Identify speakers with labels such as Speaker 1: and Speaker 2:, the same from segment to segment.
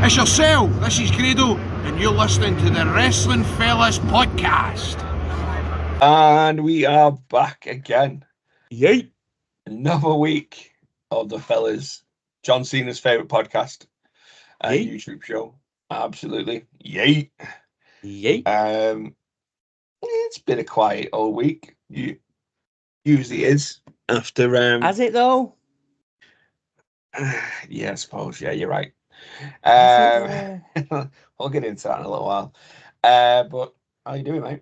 Speaker 1: It's yourself. This is Grado, and you're listening to the Wrestling Fellas podcast.
Speaker 2: And we are back again.
Speaker 3: Yay!
Speaker 2: Another week of the Fellas, John Cena's favourite podcast and YouTube show. Absolutely. Yay!
Speaker 3: Yay!
Speaker 2: It's been a quiet all week. Usually is after.
Speaker 3: Has it though?
Speaker 2: Yeah, I suppose. Yeah, you're right. We'll get into that in a little while. But how you doing, mate?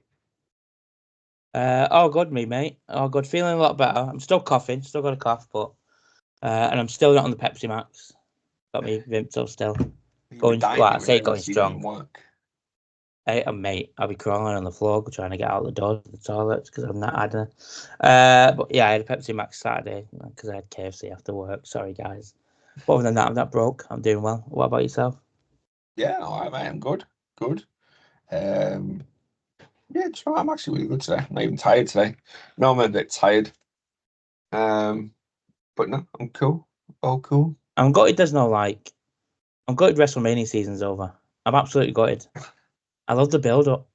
Speaker 3: Oh, good, me, mate. Oh, good. Feeling a lot better. I'm still coughing. Still got a cough, but and I'm still not on the Pepsi Max. Got me Vimto still. Going strong.
Speaker 2: Work.
Speaker 3: Hey, mate, I'll be crawling on the floor trying to get out the door to the toilets because I'm not adding it. But yeah, I had a Pepsi Max Saturday because I had KFC after work. Sorry, guys. But other than that, I'm not broke. I'm doing well. What about yourself?
Speaker 2: Yeah, all right, mate. I'm good. Good. Yeah, I'm actually really good today. I'm not even tired today. No, I'm a bit tired. But no, I'm cool. All cool.
Speaker 3: I'm gutted there's no I'm gutted WrestleMania season's over. I'm absolutely gutted. I love the build up.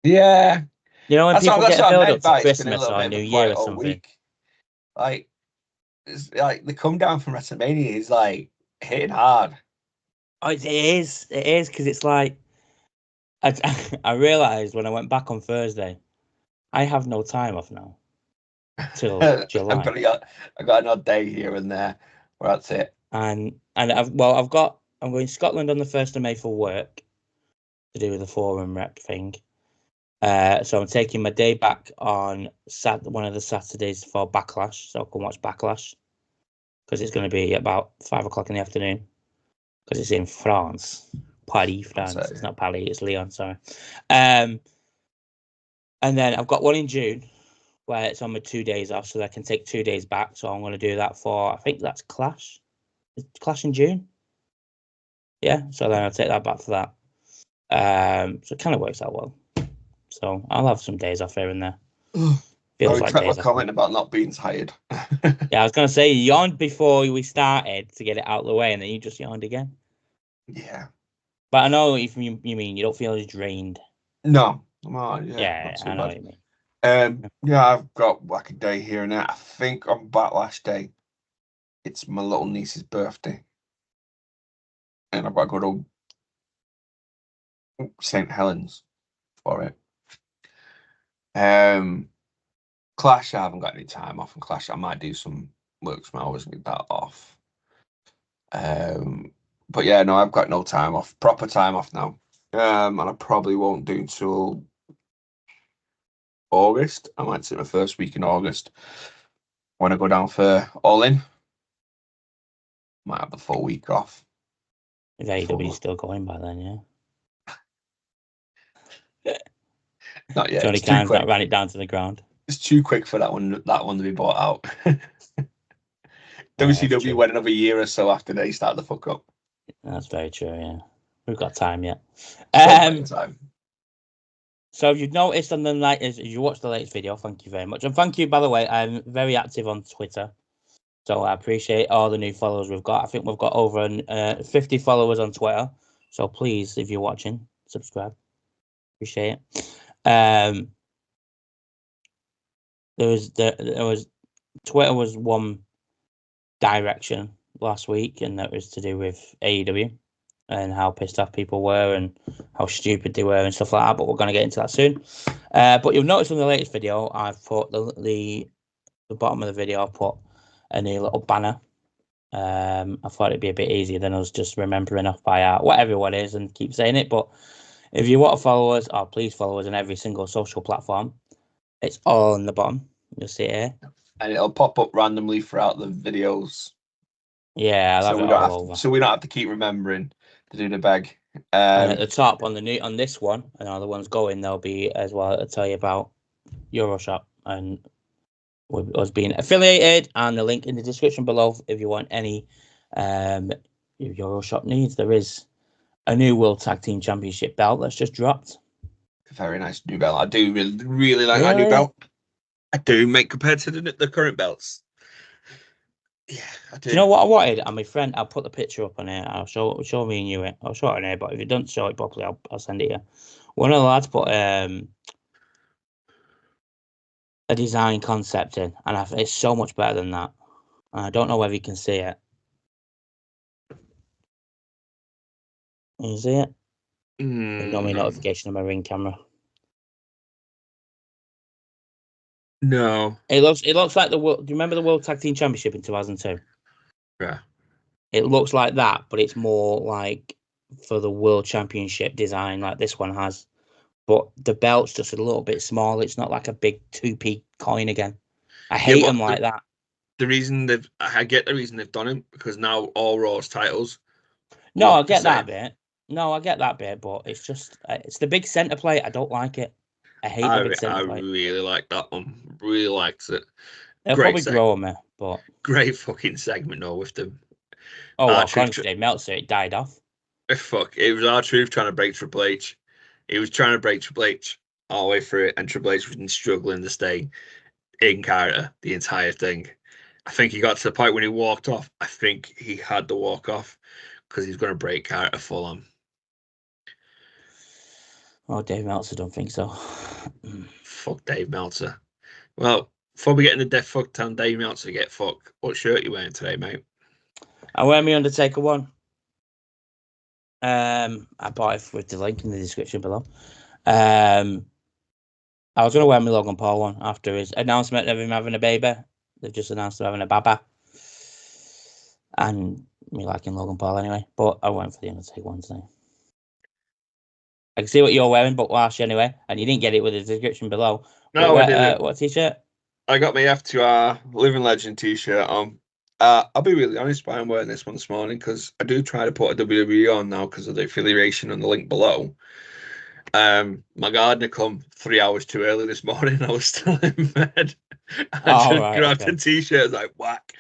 Speaker 2: Yeah.
Speaker 3: You know when people get a build up to Christmas or New Year or something.
Speaker 2: Week. Like, it's like the come down from WrestleMania is like hitting hard.
Speaker 3: Oh, it is because it's like I realised when I went back on Thursday, I have no time off now till July.
Speaker 2: I got an odd day here and there. Well, that's it.
Speaker 3: And I'm going to Scotland on the 1st of May for work to do with the forum rep thing. So I'm taking my day back on one of the Saturdays for Backlash, so I can watch Backlash because it's going to be about 5:00 in the afternoon because it's in France. Paris, France. It's not Paris, it's Lyon, sorry. And then I've got one in June where it's on my 2 days off, so I can take 2 days back. So I'm going to do that for, I think that's Clash. Is Clash in June? Yeah, so then I'll take that back for that. So it kind of works out well. So I'll have some days off here and there.
Speaker 2: Feels like days off. Comment about not being tired.
Speaker 3: Yeah, I was going to say, you yawned before we started to get it out of the way, and then you just yawned again.
Speaker 2: Yeah.
Speaker 3: But I know if you mean you don't feel as drained.
Speaker 2: No. Yeah,
Speaker 3: I know what you mean.
Speaker 2: Yeah, I've got like a day here and there. I think on Backlash Day, it's my little niece's birthday. And I've got to go to St. Helens for it. Clash, I haven't got any time off. And Clash, I might do some work some hours and get that off. But yeah, no, I've got no time off. Proper time off now. And I probably won't do until August. I might take my first week in August when I go down for All In. Might have the full week off.
Speaker 3: Is AEW still going by then, yeah?
Speaker 2: Not yet.
Speaker 3: Johnny Khan's not ran it down to the ground.
Speaker 2: It's too quick for that one to be bought out. WCW went another year or so after they started the fuck up.
Speaker 3: That's very true, yeah. We've got time yet.
Speaker 2: Time.
Speaker 3: So if you've noticed on the if you watched the latest video, thank you very much. And thank you, by the way, I'm very active on Twitter. So I appreciate all the new followers we've got. I think we've got over 50 followers on Twitter. So please, if you're watching, subscribe. Appreciate it. Twitter was one direction last week, and that was to do with AEW and how pissed off people were and how stupid they were and stuff like that. But we're going to get into that soon. But you'll notice in the latest video, I've put the bottom of the video. I've put a new little banner. I thought it'd be a bit easier than us just remembering off by heart what everyone is and keep saying it. But if you want to follow us, please follow us on every single social platform. It's all in the bottom. You'll see it here.
Speaker 2: And it'll pop up randomly throughout the videos.
Speaker 3: Yeah,
Speaker 2: so we don't have to keep remembering to do the bag.
Speaker 3: And at the top on this one, and all the ones going, there'll be as well to tell you about Euroshop and us being affiliated, and the link in the description below if you want any Euroshop needs. There is a new World Tag Team Championship belt that's just dropped.
Speaker 2: A very nice new belt. I do really like that new belt. I do, mate, compared to the current belts. Yeah, I
Speaker 3: Do you know what I wanted? And my friend, I'll put the picture up on here. I'll show me and you it. I'll show it on here, but if you don't show it properly, I'll send it you. One of the lads put a design concept in, and it's so much better than that. And I don't know whether you can see it. Can you see it? Ignore my notification on my Ring camera.
Speaker 2: No.
Speaker 3: It looks like the world. Do you remember the World Tag Team Championship in 2002?
Speaker 2: Yeah.
Speaker 3: It looks like that, but it's more like for the World Championship design, like this one has. But the belt's just a little bit small. It's not like a big 2p coin again. I hate them like that.
Speaker 2: I get the reason they've done it, because now all Raw's titles.
Speaker 3: No, I get that bit. No, I get that bit, but it's just it's the big center plate. I don't like it. I hate the big center plate.
Speaker 2: I really like that one. Really liked it.
Speaker 3: They'll probably grow on me, but
Speaker 2: great fucking segment though with them.
Speaker 3: Oh well, according to Dave Meltzer, it died off.
Speaker 2: Fuck, it was R-Truth trying to break Triple H. He was trying to break Triple H all the way through it, and Triple H was struggling to stay in character the entire thing. I think he got to the point when he walked off. I think he had to walk off because he's going to break character full on.
Speaker 3: Oh, Dave Meltzer, don't think so.
Speaker 2: Fuck Dave Meltzer. Well, before we get into Death Fuck Town, Dave Meltzer get fucked. What shirt you wearing today, mate?
Speaker 3: I wear my Undertaker one. I bought it with the link in the description below. I was going to wear my Logan Paul one after his announcement of him having a baby. They've just announced they're having a baba. And me liking Logan Paul anyway. But I went for the Undertaker one today. I can see what you're wearing, but Wash anyway. And you didn't get it with the description below.
Speaker 2: No, I didn't.
Speaker 3: What t-shirt?
Speaker 2: I got my F2R Living Legend t-shirt on. I'll be really honest, why I'm wearing this one this morning, because I do try to put a WWE on now because of the affiliation on the link below. My gardener come 3 hours too early this morning. I was still in bed. I grabbed a t-shirt, like whack.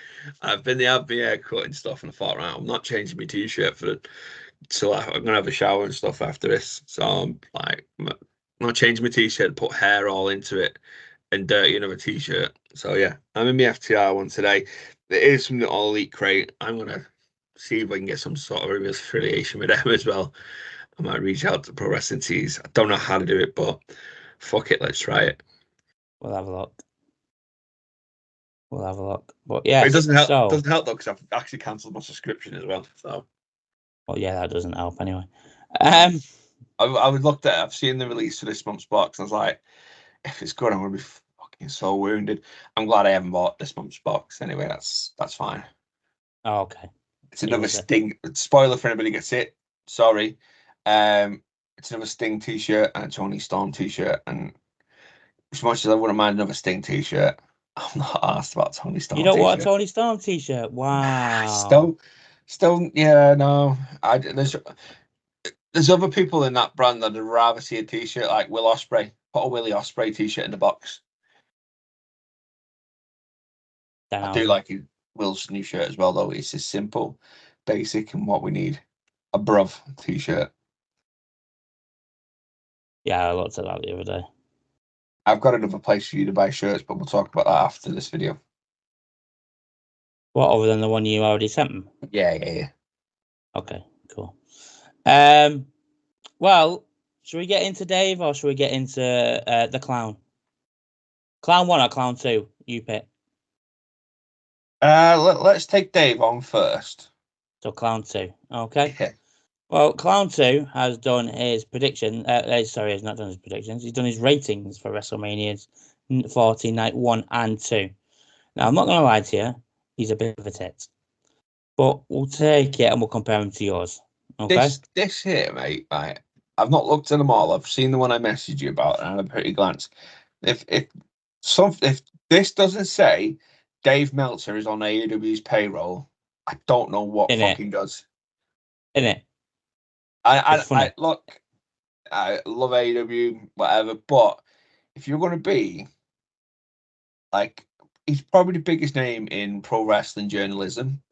Speaker 2: I've been had my haircut and stuff, and I thought, right, I'm not changing my t-shirt till I'm gonna have a shower and stuff after this. So I'm like, I'm not changing my t-shirt, put hair all into it, and dirty another t-shirt. So yeah, I'm in my FTR one today. There is from the All Elite crate. I'm gonna see if I can get some sort of affiliation with them as well. I might reach out to Pro Wrestling Tees. I don't know how to do it, but fuck it, let's try it.
Speaker 3: We'll have a look. But yeah,
Speaker 2: it doesn't help. Doesn't help though, because I've actually cancelled my subscription as well. So,
Speaker 3: well, yeah, that doesn't help anyway.
Speaker 2: I would look at it. I've seen the release for this month's box, and I was like, if it's good, I'm gonna be fucking so wounded. I'm glad I haven't bought this month's box. Anyway, that's fine.
Speaker 3: Oh, okay.
Speaker 2: It's another Sting. Spoiler for anybody gets it. Sorry. It's another Sting t-shirt and a Tony Storm t-shirt, and as much as I wouldn't mind another Sting t-shirt, I'm not asked about Tony Storm.
Speaker 3: You don't want a Tony Storm t-shirt? Wow.
Speaker 2: Still, yeah, no. There's other people in that brand that I'd rather see a t-shirt like Will Ospreay. Put a Willie Ospreay t-shirt in the box. I do like Will's new shirt as well, though. It's just simple, basic, and what we need. A bruv t-shirt.
Speaker 3: Yeah, I looked at that the other day.
Speaker 2: I've got another place for you to buy shirts, but we'll talk about that after this video.
Speaker 3: What, other than the one you already sent them?
Speaker 2: Yeah.
Speaker 3: Okay, cool. Well, should we get into Dave or should we get into the Clown? Clown 1 or Clown 2? You pick.
Speaker 2: Let's take Dave on first.
Speaker 3: So Clown 2, okay.
Speaker 2: Yeah.
Speaker 3: Well, Clown 2 has done his prediction. Sorry, he's not done his predictions. He's done his ratings for WrestleManias 40 night 1 and 2. Now, I'm not going to lie to you. He's a bit of a tit. But we'll take it and we'll compare him to yours. Okay?
Speaker 2: This here, mate, right, I've not looked at them all. I've seen the one I messaged you about and I had a pretty glance. If this doesn't say Dave Meltzer is on AEW's payroll, I don't know what fucking does.
Speaker 3: Innit?
Speaker 2: I look, I love AEW, whatever, but if you're going to be like, he's probably the biggest name in pro wrestling journalism.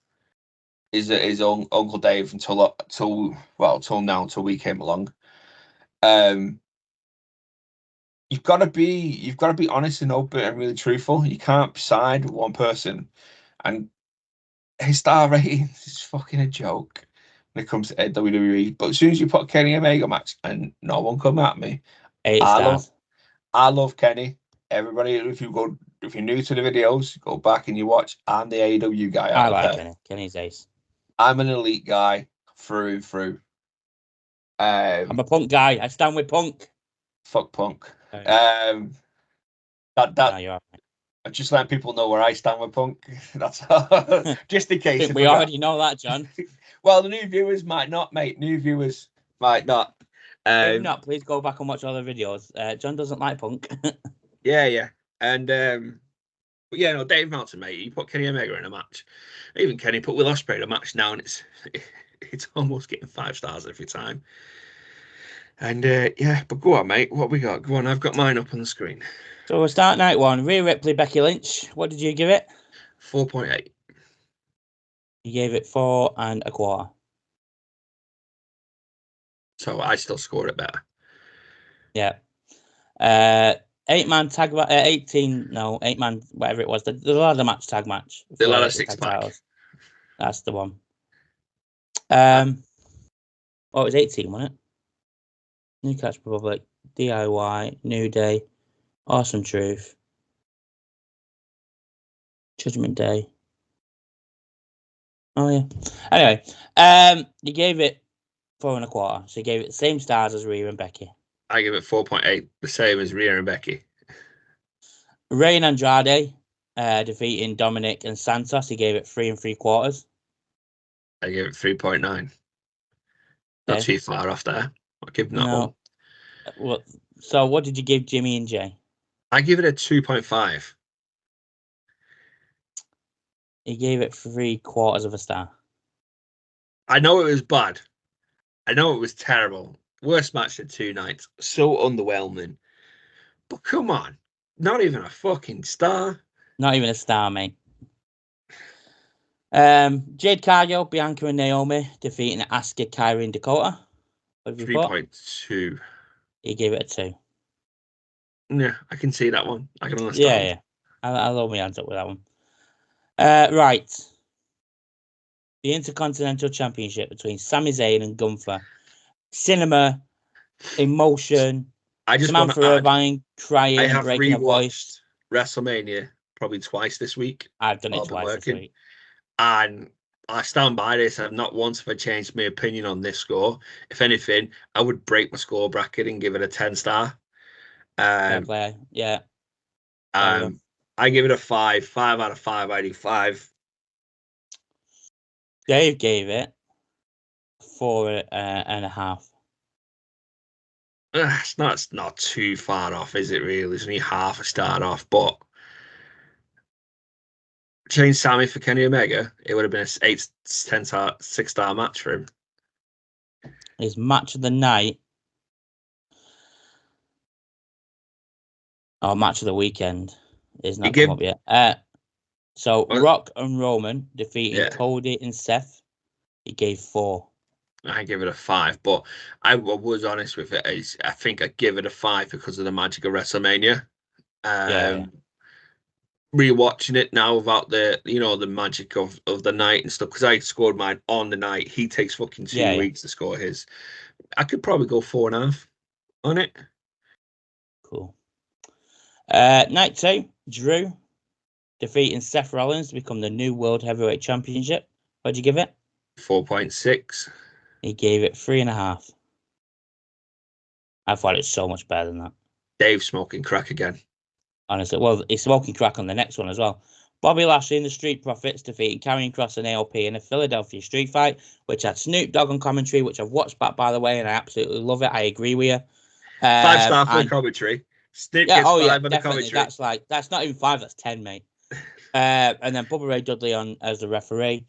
Speaker 2: Is Uncle Dave until now, until we came along. You've got to be honest and open and really truthful. You can't side with one person. And his star rating is fucking a joke when it comes to WWE. But as soon as you put Kenny Omega match, and no one come at me,
Speaker 3: 8
Speaker 2: I
Speaker 3: stars.
Speaker 2: love Kenny. Everybody, if you're new to the videos, go back and you watch. I'm the AEW guy.
Speaker 3: I like Kenny. Kenny's ace.
Speaker 2: I'm an elite guy through and through.
Speaker 3: I'm a Punk guy. I stand with Punk.
Speaker 2: Fuck Punk.
Speaker 3: No, you're right.
Speaker 2: I'm just letting people know where I stand with Punk. That's all. Just in case.
Speaker 3: We already know that, John.
Speaker 2: Well, the new viewers might not, mate. New viewers might not.
Speaker 3: If not, please go back and watch all the videos. John doesn't like Punk.
Speaker 2: Yeah. And but yeah, no, Dave Meltzer, mate. He put Kenny Omega in a match. Even Kenny put Will Ospreay in a match now, and it's almost getting 5 stars every time. And yeah, but go on, mate. What we got? Go on, I've got mine up on the screen.
Speaker 3: So we'll start night 1. Rhea Ripley, Becky Lynch. What did you give it?
Speaker 2: 4.8.
Speaker 3: You gave it 4 1/4.
Speaker 2: So I still scored it better.
Speaker 3: Yeah. 8-man tag, 8-man, whatever it was. The ladder match, tag match.
Speaker 2: The ladder 6-pack.
Speaker 3: That's the one. It was 18, wasn't it? New Catch Republic, DIY, New Day, Awesome Truth, Judgment Day. Oh yeah. Anyway, you gave it 4 1/4. So you gave it the same stars as Rhea and Becky.
Speaker 2: I give it 4.8, the same as Rhea and Becky.
Speaker 3: Rey and Andrade defeating Dominic and Santos. He gave it 3 3/4.
Speaker 2: I gave it 3.9. Not too far off there. I'll give that one.
Speaker 3: Well, so what did you give Jimmy and Jay?
Speaker 2: I give it a 2.5.
Speaker 3: He gave it 3/4 of a star.
Speaker 2: I know it was bad. I know it was terrible. Worst match in 2 nights. So underwhelming. But come on. Not even a fucking star.
Speaker 3: Not even a star, mate. Jade Cargill, Bianca and Naomi defeating Asuka, Kairi and Dakota.
Speaker 2: 3.2.
Speaker 3: He gave it a 2.
Speaker 2: Yeah, I can see that one. I can understand.
Speaker 3: Yeah. I'll hold my hands up with that one. Right. The Intercontinental Championship between Sami Zayn and Gunther. Cinema, emotion.
Speaker 2: I just
Speaker 3: Samantha Irvine crying and breaking her voice.
Speaker 2: WrestleMania probably twice this week.
Speaker 3: I've done it twice this week.
Speaker 2: And I stand by this. I've not once have I changed my opinion on this score. If anything, I would break my score bracket and give it a 10-star.
Speaker 3: Yeah.
Speaker 2: I give it a 5. 5 out of 5. I do 5.
Speaker 3: Dave gave it 4.5.
Speaker 2: It's not too far off, is it really? It's only half a star off, but change Sammy for Kenny Omega, it would have been a 10-star, 6-star match for him.
Speaker 3: His match of the night. Oh, match of the weekend is not come up yet. So Rock and Roman defeating Cody and Seth. He gave 4.
Speaker 2: I give it a 5, but I was honest with it. I think I give it a 5 because of the magic of WrestleMania. Rewatching it now about the magic of the night and stuff, because I scored mine on the night. He takes fucking 2 weeks to score his. I could probably go 4.5 on it.
Speaker 3: Cool. Night 2, Drew defeating Seth Rollins to become the new World Heavyweight Championship. What'd you give it?
Speaker 2: 4.6.
Speaker 3: He gave it 3.5. I thought it was so much better than that.
Speaker 2: Dave smoking crack again.
Speaker 3: Honestly, well, he's smoking crack on the next one as well. Bobby Lashley and the Street Profits defeating Karrion Kross and AOP in a Philadelphia street fight, which had Snoop Dogg on commentary, which I've watched back, by the way, and I absolutely love it. I agree with you.
Speaker 2: 5-star for the commentary. Snoop gets 5 on the commentary.
Speaker 3: That's not even 5, that's 10, mate. And then Bubba Ray Dudley on as the referee.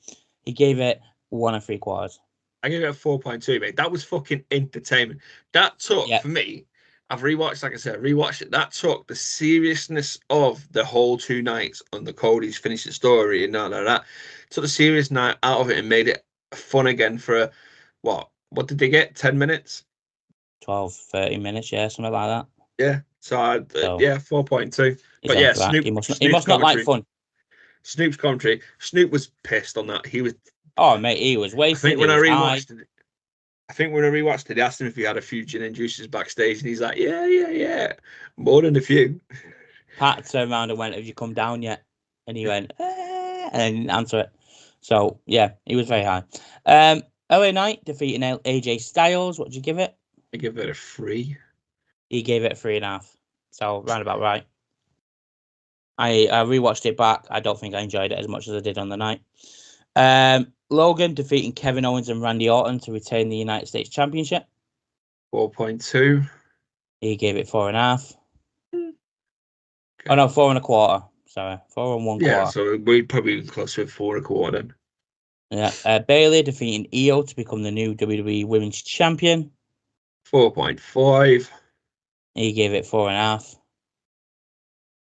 Speaker 3: He gave it 1 3/4.
Speaker 2: I gave it a 4.2, mate. That was fucking entertainment. That took, for me, I've rewatched, like I said, it. That took the seriousness of the whole 2 nights on the Cody's finished the story and that. Took the serious night out of it and made it fun again for, what did they get? 10 minutes?
Speaker 3: 12, 30 minutes, something like that.
Speaker 2: Yeah. So 4.2. But yeah,
Speaker 3: he must not like fun.
Speaker 2: Snoop's commentary. Snoop was pissed on that. He was.
Speaker 3: Oh, mate, he was
Speaker 2: I
Speaker 3: wasted.
Speaker 2: think when
Speaker 3: He
Speaker 2: I
Speaker 3: was high.
Speaker 2: rewatched it, they asked him if he had a few gin and juices backstage, and he's like, "Yeah, more than a few."
Speaker 3: Pat turned around and went, "Have you come down yet?" And he went, and didn't answer it. So yeah, he was very high. LA Knight defeating AJ Styles. What did you give it?
Speaker 2: I give it a 3.
Speaker 3: He gave it a 3.5. So round about right. I rewatched it back. I don't think I enjoyed it as much as I did on the night. Logan defeating Kevin Owens and Randy Orton to retain the United States Championship.
Speaker 2: 4.2.
Speaker 3: He gave it 4.5.
Speaker 2: Okay.
Speaker 3: Oh no, 4.25. Sorry, 4 and 1
Speaker 2: Yeah,
Speaker 3: quarter.
Speaker 2: so we'd probably be close to 4.25 then.
Speaker 3: Yeah, Bailey defeating Io to become the new WWE Women's Champion.
Speaker 2: 4.5.
Speaker 3: He gave it 4.5.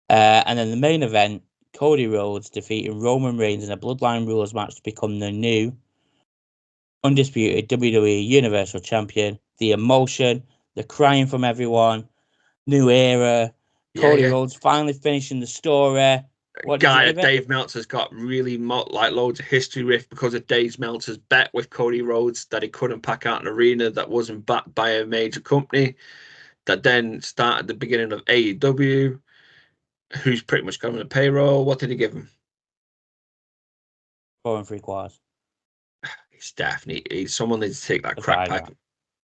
Speaker 3: And then the main event, Cody Rhodes defeating Roman Reigns in a Bloodline Rules match to become the new undisputed WWE Universal Champion. The emotion, the crying from everyone, new era. Cody Rhodes finally finishing the story. What did you give it?
Speaker 2: Dave Meltzer's got really loads of history with because of Dave Meltzer's bet with Cody Rhodes that he couldn't pack out an arena that wasn't backed by a major company. That then started the beginning of AEW, who's pretty much going on the payroll. What did he give him?
Speaker 3: 4 3/4.
Speaker 2: He's someone needs to take that crack
Speaker 3: Five,
Speaker 2: pack.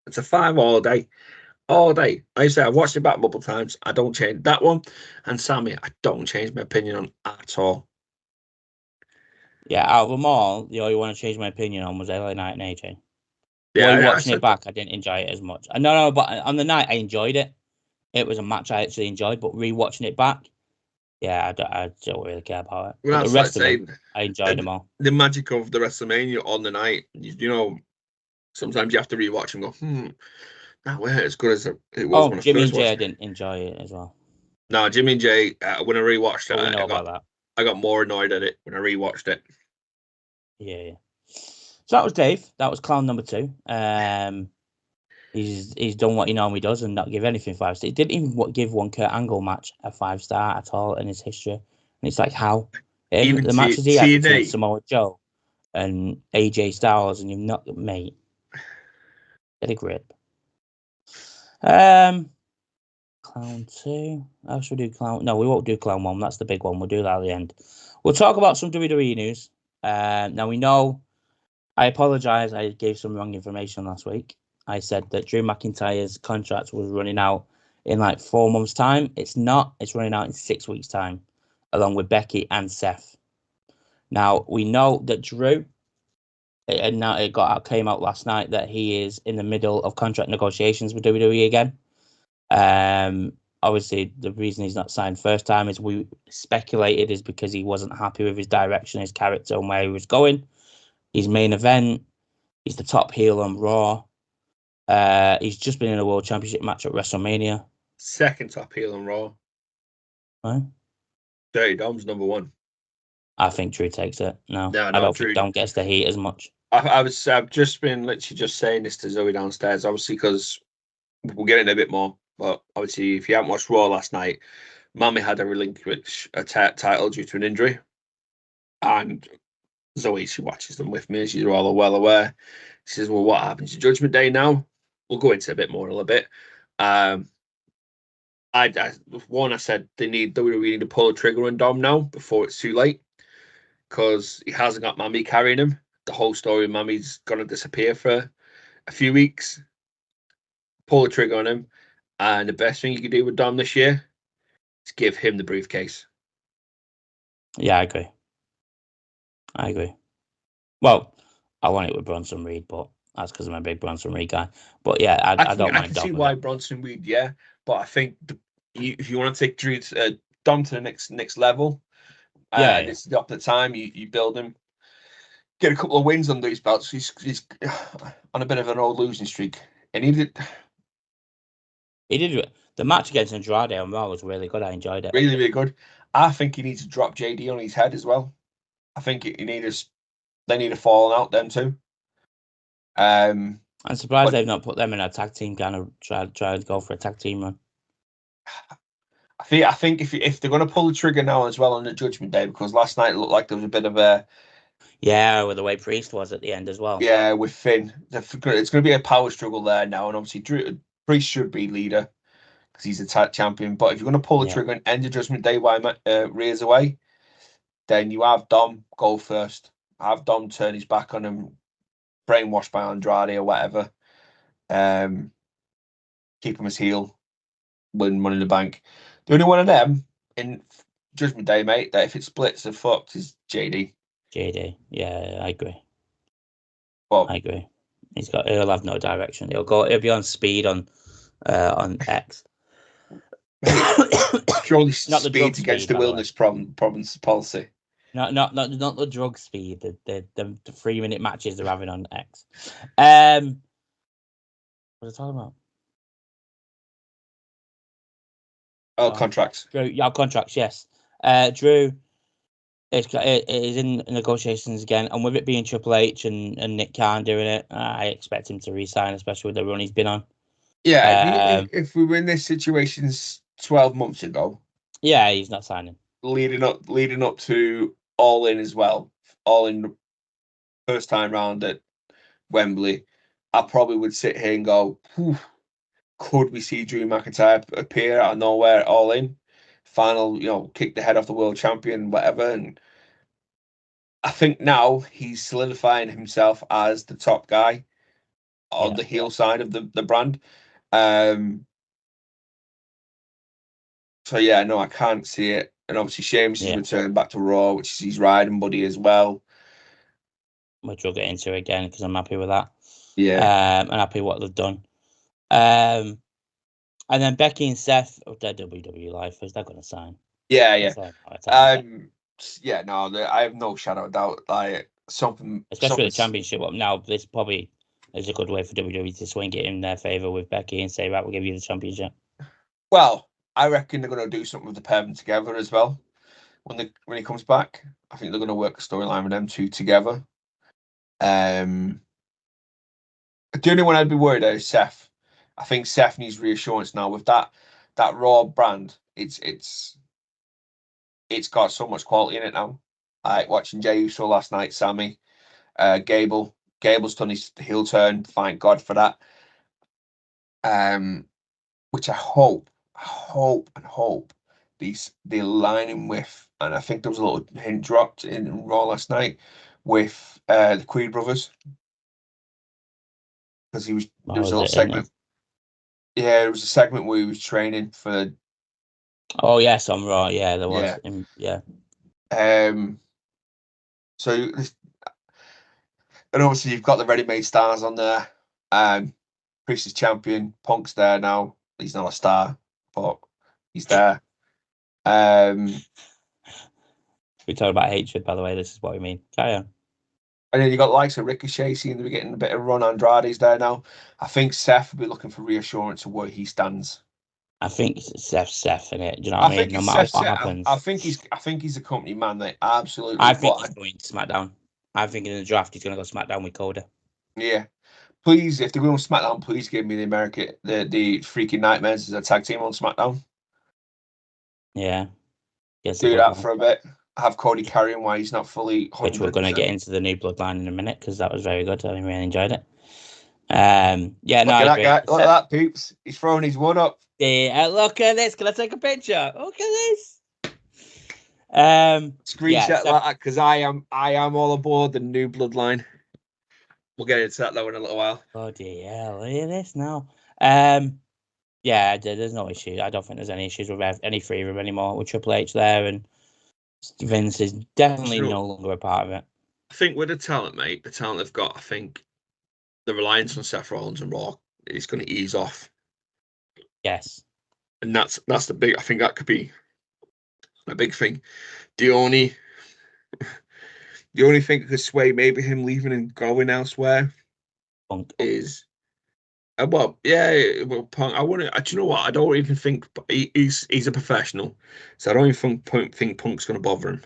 Speaker 2: It's a 5 all day. All day. Like I said, I've watched it back multiple times. I don't change that one. And Sammy, I don't change my opinion on at all.
Speaker 3: Yeah, out of them all, the only one I changed my opinion on was LA Knight and AJ.
Speaker 2: Yeah,
Speaker 3: watching it back, I didn't enjoy it as much. No, but on the night I enjoyed it. It was a match I actually enjoyed, but rewatching it back, yeah, I don't really care about it.
Speaker 2: Well,
Speaker 3: but the rest of them, I enjoyed them all.
Speaker 2: The magic of the WrestleMania on the night, you know, sometimes you have to rewatch and go, that wasn't as good as it was when
Speaker 3: Jimmy
Speaker 2: I first
Speaker 3: and Jay,
Speaker 2: watched
Speaker 3: I didn't enjoy it as well.
Speaker 2: No, Jimmy and Jay, when I rewatched it,
Speaker 3: we know about that.
Speaker 2: I got more annoyed at it when I rewatched it.
Speaker 3: Yeah. So that was Dave. That was clown number 2. He's done what he normally does and not give anything 5 stars. He didn't even give one Kurt Angle match a 5 star at all in his history. And it's like, how?
Speaker 2: Even
Speaker 3: the matches he had between
Speaker 2: TNA.
Speaker 3: Samoa Joe and AJ Styles, and you've not, mate. Get a grip. Clown 2. How should we do Clown? No, we won't do Clown 1. That's the big one. We'll do that at the end. We'll talk about some WWE news. Now we know. I apologize. I gave some wrong information last week. I said that Drew McIntyre's contract was running out in like 4 months' time. It's not. It's running out in 6 weeks' time, along with Becky and Seth. Now we know that Drew. Came out last night that he is in the middle of contract negotiations with WWE again. Obviously, the reason he's not signed first time is we speculated is because he wasn't happy with his direction, his character, and where he was going. His main event, he's the top heel on Raw. He's just been in a World Championship match at WrestleMania.
Speaker 2: Second top heel on Raw.
Speaker 3: Right?
Speaker 2: Dirty Dom's number 1.
Speaker 3: I think Drew takes it. No, I don't think Dom gets the heat as much.
Speaker 2: I've just been literally just saying this to Zoe downstairs, obviously, because we'll get in a bit more. But obviously, if you haven't watched Raw last night, Mammy had to relinquish a title due to an injury. And Zoe, she watches them with me. She's all well aware. She says, well, what happens to Judgment Day now? We'll go into a bit more in a little bit. I said they need WWE to pull the trigger on Dom now before it's too late, because he hasn't got Mammy carrying him. The whole story of Mammy's going to disappear for a few weeks. Pull the trigger on him. And the best thing you can do with Dom this year is give him the briefcase.
Speaker 3: Yeah, I agree. Well, I want it with Bronson Reed, but that's because I'm a big Bronson Reed guy. But yeah, I don't mind.
Speaker 2: I can see why Bronson Reed, but I think if you want to take Dom to the next level, this is the time you build him, get a couple of wins under his belt. So he's on a bit of an old losing streak, and he did
Speaker 3: the match against Andrade on Raw was really good. I enjoyed it.
Speaker 2: Really, really good. I think he needs to drop JD on his head as well. I think they need a falling out them too.
Speaker 3: I'm surprised they've not put them in a tag team kind of try to go for a tag team run.
Speaker 2: I think if they're going to pull the trigger now as well on the Judgment Day, because last night it looked like there was a bit of a
Speaker 3: with the way Priest was at the end as well.
Speaker 2: yeah with Finn. It's going to be a power struggle there now, and obviously Priest should be leader because he's a tag champion. But if you're going to pull the trigger and end the Judgment Day while Rhea's away, then you have Dom go first. Have Dom turn his back on him, brainwashed by Andrade or whatever. Keep him as heel, win Money in the Bank. The only one of them in Judgment Day, mate, that if it splits, they're fucked is JD.
Speaker 3: JD, yeah, I agree.
Speaker 2: Well,
Speaker 3: I agree. He'll have no direction. He'll be on speed on X.
Speaker 2: Surely
Speaker 3: Not the drug
Speaker 2: speed's against
Speaker 3: speed,
Speaker 2: the wilderness province policy.
Speaker 3: Not the drug speed. The 3-minute matches they're having on X. What was I talking about?
Speaker 2: Contracts.
Speaker 3: Drew, contracts. Yes. Drew is in negotiations again, and with it being Triple H and Nick Khan doing it, I expect him to resign, especially with the run he's been on.
Speaker 2: Yeah, if we were in this situation 12 months ago,
Speaker 3: yeah, he's not signing.
Speaker 2: Leading up to All In as well, All In first time round at Wembley, I probably would sit here and go, could we see Drew McIntyre appear out of nowhere All In? Final, kick the head off the world champion, whatever. And I think now he's solidifying himself as the top guy on the heel side of the brand. So yeah, no, I can't see it. And obviously Sheamus is returning back to Raw, which is his riding buddy as well.
Speaker 3: Which we'll get into again because I'm happy with that.
Speaker 2: Yeah.
Speaker 3: I'm happy with what they've done. And then Becky and Seth of their WWE lifers, they're gonna sign.
Speaker 2: Yeah. Yeah, no, I have no shadow of doubt. Like something,
Speaker 3: especially the championship. Now this probably is a good way for WWE to swing it in their favor with Becky and say, right, we'll give you the championship.
Speaker 2: Well, I reckon they're going to do something with the pair of them together as well. When he comes back, I think they're going to work a storyline with them two together. The only one I'd be worried about is Seth. I think Seth needs reassurance now with that Raw brand. It's got so much quality in it now. Like watching Jey Uso last night, Sammy, Gable's done his heel turn. Thank God for that. Which I hope they line him with, and I think there was a little hint dropped in Raw last night with the Creed brothers because there was a little segment. Yeah, it was a segment where he was training for.
Speaker 3: Oh yes, on Raw. Yeah, there was.
Speaker 2: Yeah. So, and obviously you've got the ready-made stars on there. Priest is champion. Punk's there now. He's not a star, but he's there.
Speaker 3: We talk about hatred, by the way. This is what we mean. Carry on.
Speaker 2: And then you got the likes of Ricochet, seeing they're getting a bit of run. Andrade's there now. I think Seth will be looking for reassurance of where he stands.
Speaker 3: I think Seth in it. Do you know what I mean? No matter what happens.
Speaker 2: I think he's a company man. They absolutely.
Speaker 3: I think he's going to SmackDown. I think in the draft he's going to go SmackDown with Coda.
Speaker 2: Yeah. Please, if they're going to SmackDown, please give me the Freaking Nightmares as a tag team on SmackDown.
Speaker 3: Yeah. Yes,
Speaker 2: do that for a bit. Have Cody carry him while he's not fully 100%.
Speaker 3: Which we're going to get into the new Bloodline in a minute because that was very good. I really enjoyed it. Yeah,
Speaker 2: look
Speaker 3: no,
Speaker 2: at that guy. Look at that, peeps. He's throwing his one up.
Speaker 3: Yeah, look at this. Can I take a picture? Look at this.
Speaker 2: Screenshot that because I am all aboard the new Bloodline. We'll get into that though in a little while.
Speaker 3: Oh dear, look at this now. Yeah, there's no issue. I don't think there's any issues with any three of them anymore with Triple H there, and Vince is definitely no longer a part of it.
Speaker 2: I think with the talent, mate, the talent they've got, I think the reliance on Seth Rollins and Raw is going to ease off.
Speaker 3: Yes,
Speaker 2: and that's the big. I think that could be a big thing. The only thing that could sway maybe him leaving and going elsewhere is. Punk. I wouldn't. Do you know what? I don't even think he's a professional, so I don't even think Punk's going to bother him.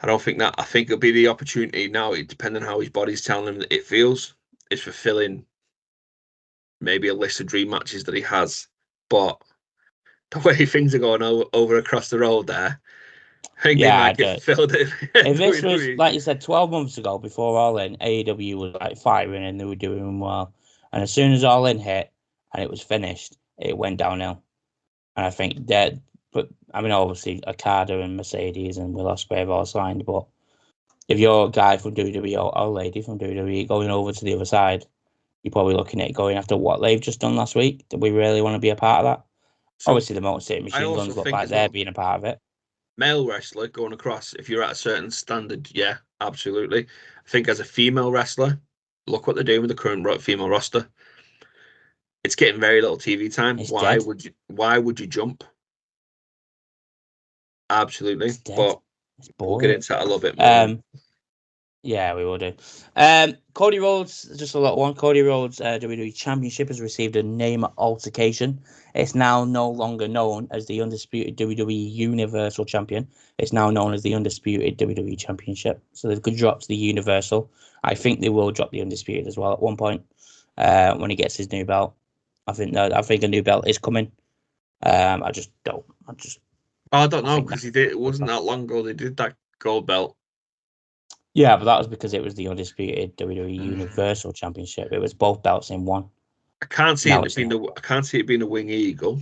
Speaker 2: I don't think that. I think it'll be the opportunity now. It depending on how his body's telling him that it feels. It's fulfilling maybe a list of dream matches that he has, but the way things are going over across the road there, I think they
Speaker 3: Yeah,
Speaker 2: might get filled in.
Speaker 3: if this was, like you said, 12 months ago, before All In, AEW was like firing and they were doing well. And as soon as All In hit and it was finished, it went downhill. And I think that, but I mean, obviously, Okada and Mercedes and Will Ospreay have all signed. But if you're a guy from WWE or a lady from WWE going over to the other side, you're probably looking at it going after what they've just done last week. Do we really want to be a part of that?
Speaker 2: So
Speaker 3: Obviously, the Motor City
Speaker 2: I
Speaker 3: Machine
Speaker 2: also
Speaker 3: Guns look
Speaker 2: think
Speaker 3: like
Speaker 2: as
Speaker 3: they're
Speaker 2: well,
Speaker 3: being a part of it.
Speaker 2: male wrestler going across, if you're at a certain standard, yeah, absolutely. I think as a female wrestler, look what they're doing with the current female roster. It's getting very little TV time.
Speaker 3: It's
Speaker 2: Why
Speaker 3: dead.
Speaker 2: would you jump? Absolutely.
Speaker 3: It's dead.
Speaker 2: But
Speaker 3: It's
Speaker 2: we'll get
Speaker 3: boring.
Speaker 2: into that a little bit more.
Speaker 3: Yeah, we will do. Cody Rhodes, just a little one. Cody Rhodes WWE Championship has received a name altercation. It's now no longer known as the Undisputed WWE Universal Champion. It's now known as the Undisputed WWE Championship. So they've dropped the Universal. I think they will drop the Undisputed as well at one point when he gets his new belt. I think a new belt is coming. I just don't.
Speaker 2: I don't know because it wasn't that long ago they did that gold belt.
Speaker 3: Yeah, but that was because it was the Undisputed WWE Universal Championship. It was both belts in one.
Speaker 2: I can't see it being a Wing Eagle.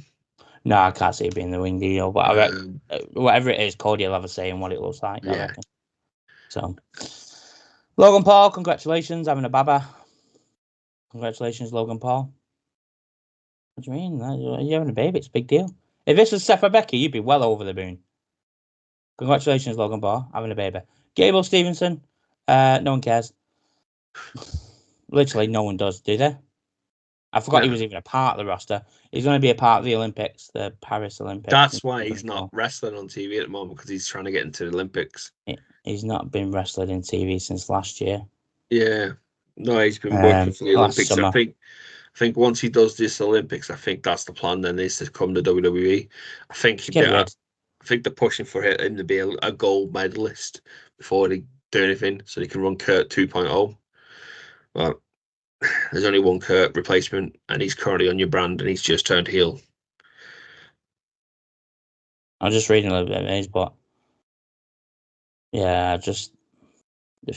Speaker 3: No, I can't see it being the Winged Eagle, but I reckon, whatever it is, Cody will have a say in what it looks like.
Speaker 2: Yeah.
Speaker 3: I reckon. So, Logan Paul, congratulations, having a baba. Congratulations, Logan Paul. What do you mean? You're having a baby. It's a big deal. If this was Seth Rebecca, you'd be well over the moon. Congratulations, Logan Paul, having a baby. Gable Stevenson, no one cares. Literally, no one does, do they? I forgot he was even a part of the roster. He's going to be a part of the Olympics, the Paris Olympics.
Speaker 2: That's why he's not wrestling on TV at the moment, because he's trying to get into the Olympics.
Speaker 3: He's not been wrestling in TV since last year.
Speaker 2: Yeah. No, he's been working for the Olympics.
Speaker 3: Summer.
Speaker 2: I think once he does this Olympics, I think that's the plan then, is to come to WWE. I think they're pushing for him to be a gold medalist before they do anything, so they can run Kurt 2.0. But there's only one Kurt replacement, and he's currently on your brand, and he's just turned heel.
Speaker 3: I'm just reading a little bit of his, but yeah, just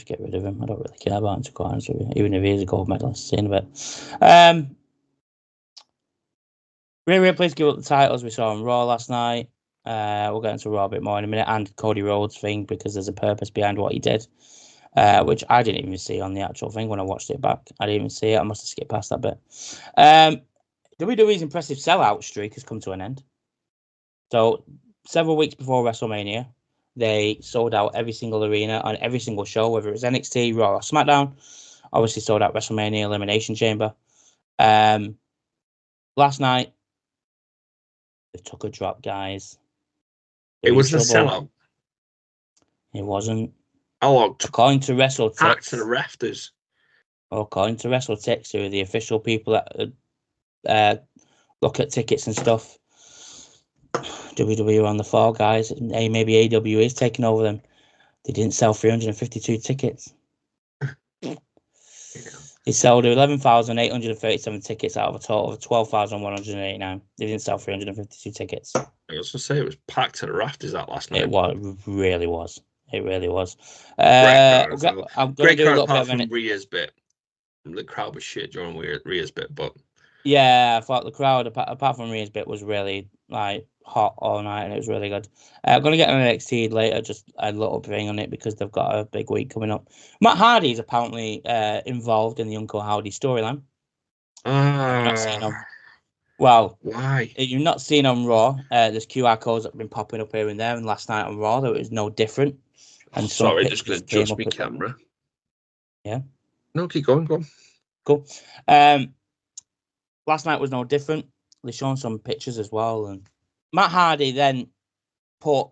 Speaker 3: get rid of him. I don't really care about him, to be honest with you, even if he is a gold medalist. See in a bit. Rhea Ripley's give up the titles we saw on Raw last night. We'll get into Raw a bit more in a minute, and Cody Rhodes thing, because there's a purpose behind what he did, which I didn't even see on the actual thing when I watched it back. I didn't even see it. I must have skipped past that bit. WWE's impressive sellout streak has come to an end. So several weeks before WrestleMania, they sold out every single arena on every single show, whether it was NXT, Raw, or SmackDown. Obviously sold out WrestleMania Elimination Chamber. Last night, they took a drop, guys.
Speaker 2: It wasn't a sellout.
Speaker 3: It wasn't.
Speaker 2: According
Speaker 3: to WrestleTix.
Speaker 2: To the rafters.
Speaker 3: According to WrestleTix, who are the official people that look at tickets and stuff, WWE on the fall, guys. Maybe AEW is taking over them. They didn't sell 352 tickets. They sold 11,837 tickets out of a total of 12,189. They didn't sell 352 tickets.
Speaker 2: I was going to say it was packed to the rafters that last night.
Speaker 3: It really was. It really was.
Speaker 2: Great crowd,
Speaker 3: I'm going to do a little
Speaker 2: apart
Speaker 3: bit of
Speaker 2: from Rhea's bit. The crowd was shit during Rhea's bit, but
Speaker 3: yeah, I thought the crowd, apart from Rhea's bit, was really hot all night, and it was really good. I'm going to get on NXT later, just a little thing on it, because they've got a big week coming up. Matt Hardy is apparently involved in the Uncle Howdy storyline. Well,
Speaker 2: why?
Speaker 3: If you've not seen on Raw, there's QR codes that have been popping up here and there, and last night on Raw, there was no different. And
Speaker 2: sorry, just going to adjust my camera.
Speaker 3: Yeah.
Speaker 2: No, keep going, go on.
Speaker 3: Cool. Last night was no different. They've shown some pictures as well, and Matt Hardy then put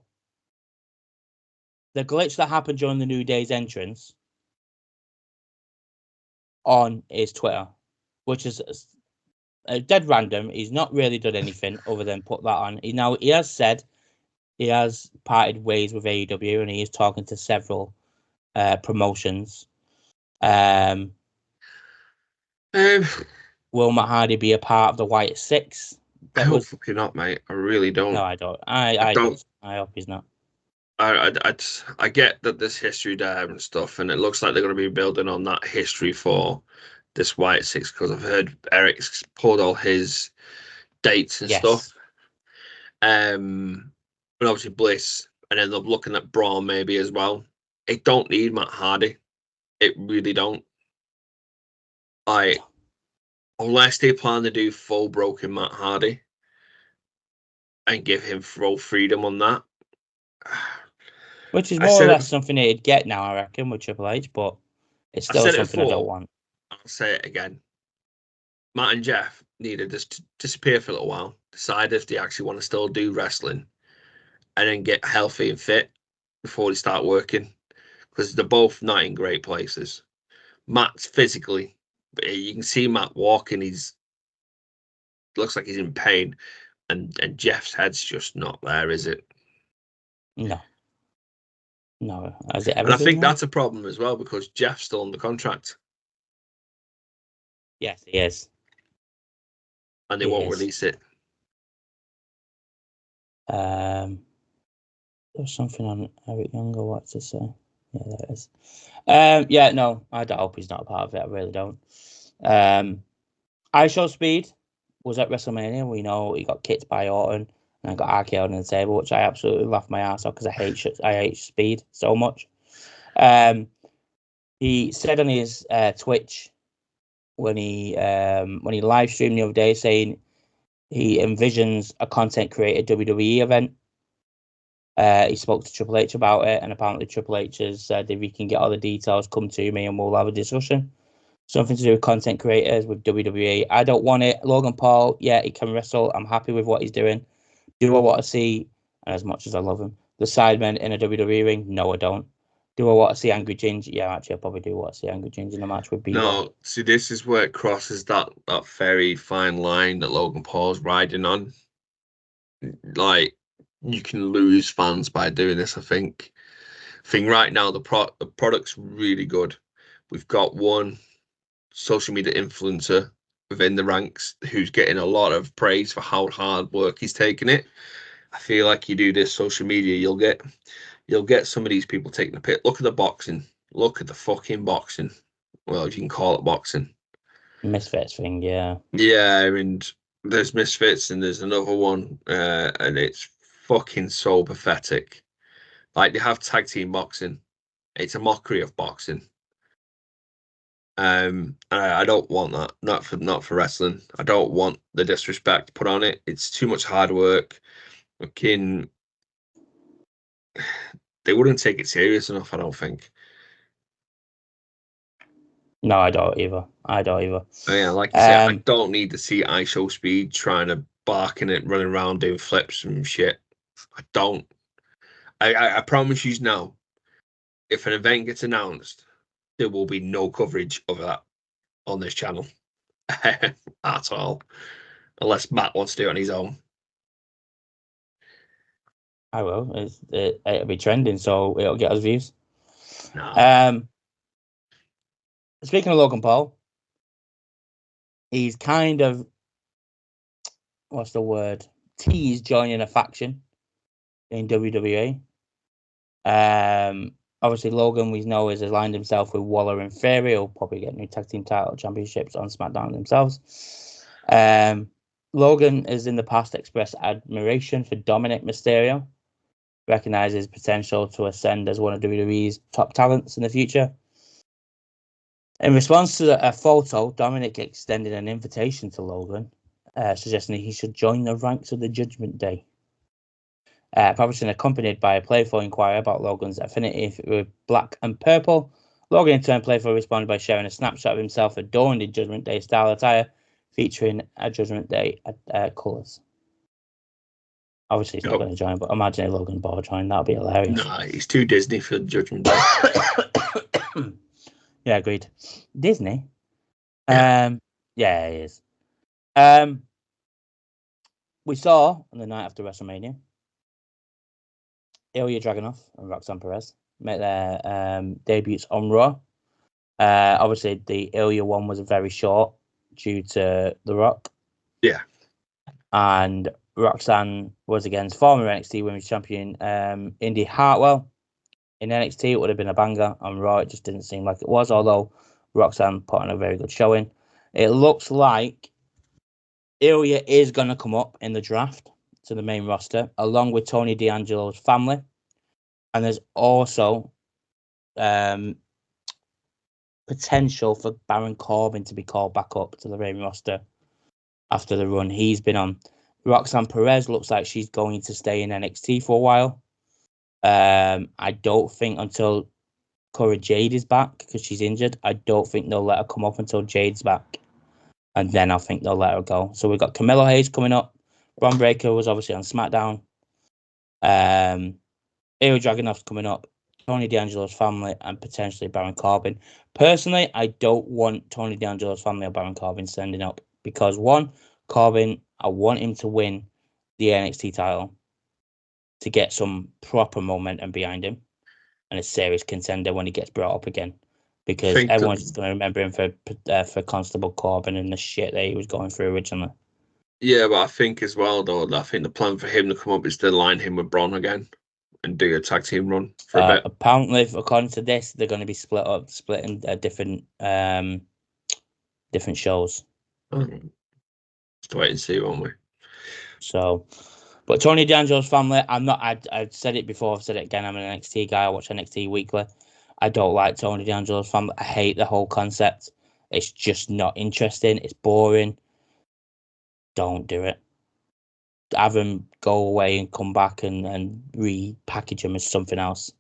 Speaker 3: the glitch that happened during the New Day's entrance on his Twitter, which is dead random. He's not really done anything other than put that on. He has said he has parted ways with AEW, and he is talking to several promotions. Will Matt Hardy be a part of the White Six?
Speaker 2: I hope fucking not, mate. I really don't.
Speaker 3: No, I don't. I
Speaker 2: don't.
Speaker 3: I hope he's not.
Speaker 2: I get that there's history there and stuff, and it looks like they're going to be building on that history for this White Six, because I've heard Eric's pulled all his dates and stuff. And obviously Bliss, and then they're looking at Braun maybe as well. It don't need Matt Hardy. It really don't. Unless they plan to do full broken Matt Hardy and give him full freedom on that.
Speaker 3: Which is more or less something he'd get now, I reckon, with Triple H, but it's still something I don't want.
Speaker 2: I'll say it again. Matt and Jeff needed to disappear for a little while, decide if they actually want to still do wrestling, and then get healthy and fit before they start working, because they're both not in great places. Matt's physically, but you can see Matt walking, looks like he's in pain, and Jeff's head's just not there, is it?
Speaker 3: No. Has it ever?
Speaker 2: And I think that's a problem as well, because Jeff's still under contract.
Speaker 3: Yes, he is.
Speaker 2: And they won't release it.
Speaker 3: There's something on Eric Younger, what to say. Yeah, there it is. Yeah, no, I don't hope he's not a part of it. I really don't. iShow Speed was at WrestleMania. We know he got kicked by Orton and got RKO'd on the table, which I absolutely laughed my ass off because I hate Speed so much. He said on his Twitch when he live streamed the other day, saying he envisions a content creator WWE event. He spoke to Triple H about it, and apparently Triple H has said, if he can get all the details, come to me and we'll have a discussion. Something to do with content creators with WWE. I don't want it. Logan Paul, yeah, he can wrestle. I'm happy with what he's doing. Do I want to see, and as much as I love him, the Sidemen in a WWE ring? No, I don't. Do I want to see Angry Ginger? Yeah, actually, I probably do want to see Angry Ginger in a match with Bieber.
Speaker 2: No, see, this is where it crosses that very fine line that Logan Paul's riding on. Like, you can lose fans by doing this, I think. Right now, the product's really good. We've got one social media influencer within the ranks who's getting a lot of praise for how hard work he's taking it. I feel like you do this social media, you'll get some of these people taking the piss. Look at the boxing. Look at the fucking boxing. Well, if you can call it boxing.
Speaker 3: Misfits thing, yeah.
Speaker 2: Yeah, and there's Misfits and there's another one, and it's fucking so pathetic. Like, they have tag team boxing. It's a mockery of boxing. I don't want that. Not for wrestling. I don't want the disrespect put on it. It's too much hard work. Fucking, they wouldn't take it serious enough, I don't think.
Speaker 3: No, I don't either.
Speaker 2: Yeah, like you said, I don't need to see iShow Speed trying to bark in it, running around doing flips and shit. I don't. I promise you now, if an event gets announced, there will be no coverage of that on this channel at all, unless Matt wants to do it on his own.
Speaker 3: I will. It'll be trending, so it'll get us views.
Speaker 2: No.
Speaker 3: Speaking of Logan Paul, he's kind of, what's the word? Teased joining a faction in WWE. Obviously, Logan, we know, has aligned himself with Waller and Theory. He'll probably get new tag team title championships on SmackDown themselves. Logan has in the past expressed admiration for Dominic Mysterio, recognizes his potential to ascend as one of WWE's top talents in the future. In response to a photo, Dominic extended an invitation to Logan, suggesting he should join the ranks of the Judgment Day. Publishing accompanied by a playful inquiry about Logan's affinity with black and purple. Logan in turn playfully responded by sharing a snapshot of himself adorned in Judgment Day style attire, featuring a Judgment Day colours. Obviously, he's not going to join, but imagine Logan Paul join. That'd be hilarious.
Speaker 2: Nah, he's too Disney for Judgment Day.
Speaker 3: Yeah, agreed. Disney?
Speaker 2: Yeah.
Speaker 3: Yeah, he is. We saw on the night after WrestleMania, Ilya Dragunov and Roxanne Perez make their debuts on Raw. Obviously, the Ilya one was very short due to The Rock.
Speaker 2: Yeah.
Speaker 3: And Roxanne was against former NXT Women's Champion Indy Hartwell. In NXT, it would have been a banger. On Raw, it just didn't seem like it was, although Roxanne put on a very good showing. It looks like Ilya is going to come up in the draft to the main roster, along with Tony D'Angelo's family. And there's also potential for Baron Corbin to be called back up to the main roster after the run he's been on. Roxanne Perez looks like she's going to stay in NXT for a while. I don't think until Cora Jade is back, because she's injured, I don't think they'll let her come up until Jade's back. And then I think they'll let her go. So we've got Carmelo Hayes coming up. Bron Breakker was obviously on SmackDown. Ilya Dragunov's coming up. Tony D'Angelo's family, and potentially Baron Corbin. Personally, I don't want Tony D'Angelo's family or Baron Corbin standing up, because one, Corbin, I want him to win the NXT title to get some proper momentum behind him and a serious contender when he gets brought up again, because everyone's just going to remember him for Constable Corbin and the shit that he was going through originally.
Speaker 2: Yeah, but I think as well, though, I think the plan for him to come up is to line him with Braun again and do a tag team run for a bit.
Speaker 3: Apparently, according to this, they're going to be splitting different shows.
Speaker 2: Just wait and see, won't we?
Speaker 3: So, but Tony D'Angelo's family, I've said it before, I've said it again, I'm an NXT guy, I watch NXT weekly. I don't like Tony D'Angelo's family. I hate the whole concept. It's just not interesting. It's boring. Don't do it. Have them go away and come back and repackage them as something else,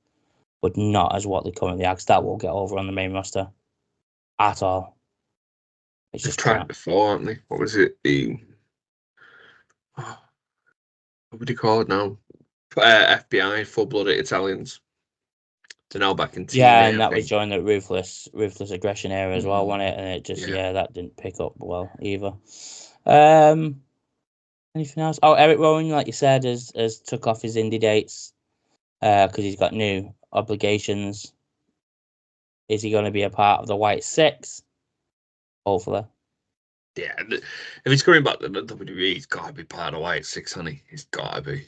Speaker 3: but not as what they currently are. That will get over on the main roster at all. It's just
Speaker 2: tried before, haven't they? What was it? What would you call it now? FBI, full-blooded Italians. They're now back in TNA.
Speaker 3: Yeah, and that was during the ruthless aggression era as well, wasn't it? And it just that didn't pick up well either. Anything else? Oh, Eric Rowan, like you said, has took off his indie dates because he's got new obligations. Is he going to be a part of the White Six? Hopefully.
Speaker 2: Yeah, if he's coming back to the WWE, he's got to be part of the White Six, honey. He's got to be.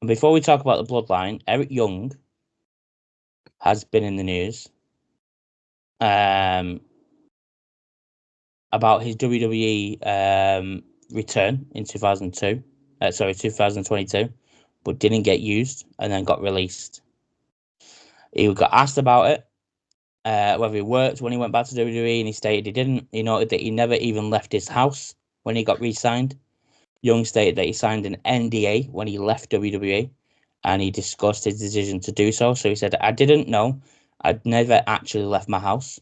Speaker 3: And before we talk about the Bloodline, Eric Young has been in the news about his WWE return in 2022, but didn't get used and then got released. He got asked about it, whether it worked when he went back to WWE, and he stated he didn't. He noted that he never even left his house when he got re-signed. Young stated that he signed an NDA when he left WWE, and he discussed his decision to do so. So he said, I didn't know. I'd never actually left my house.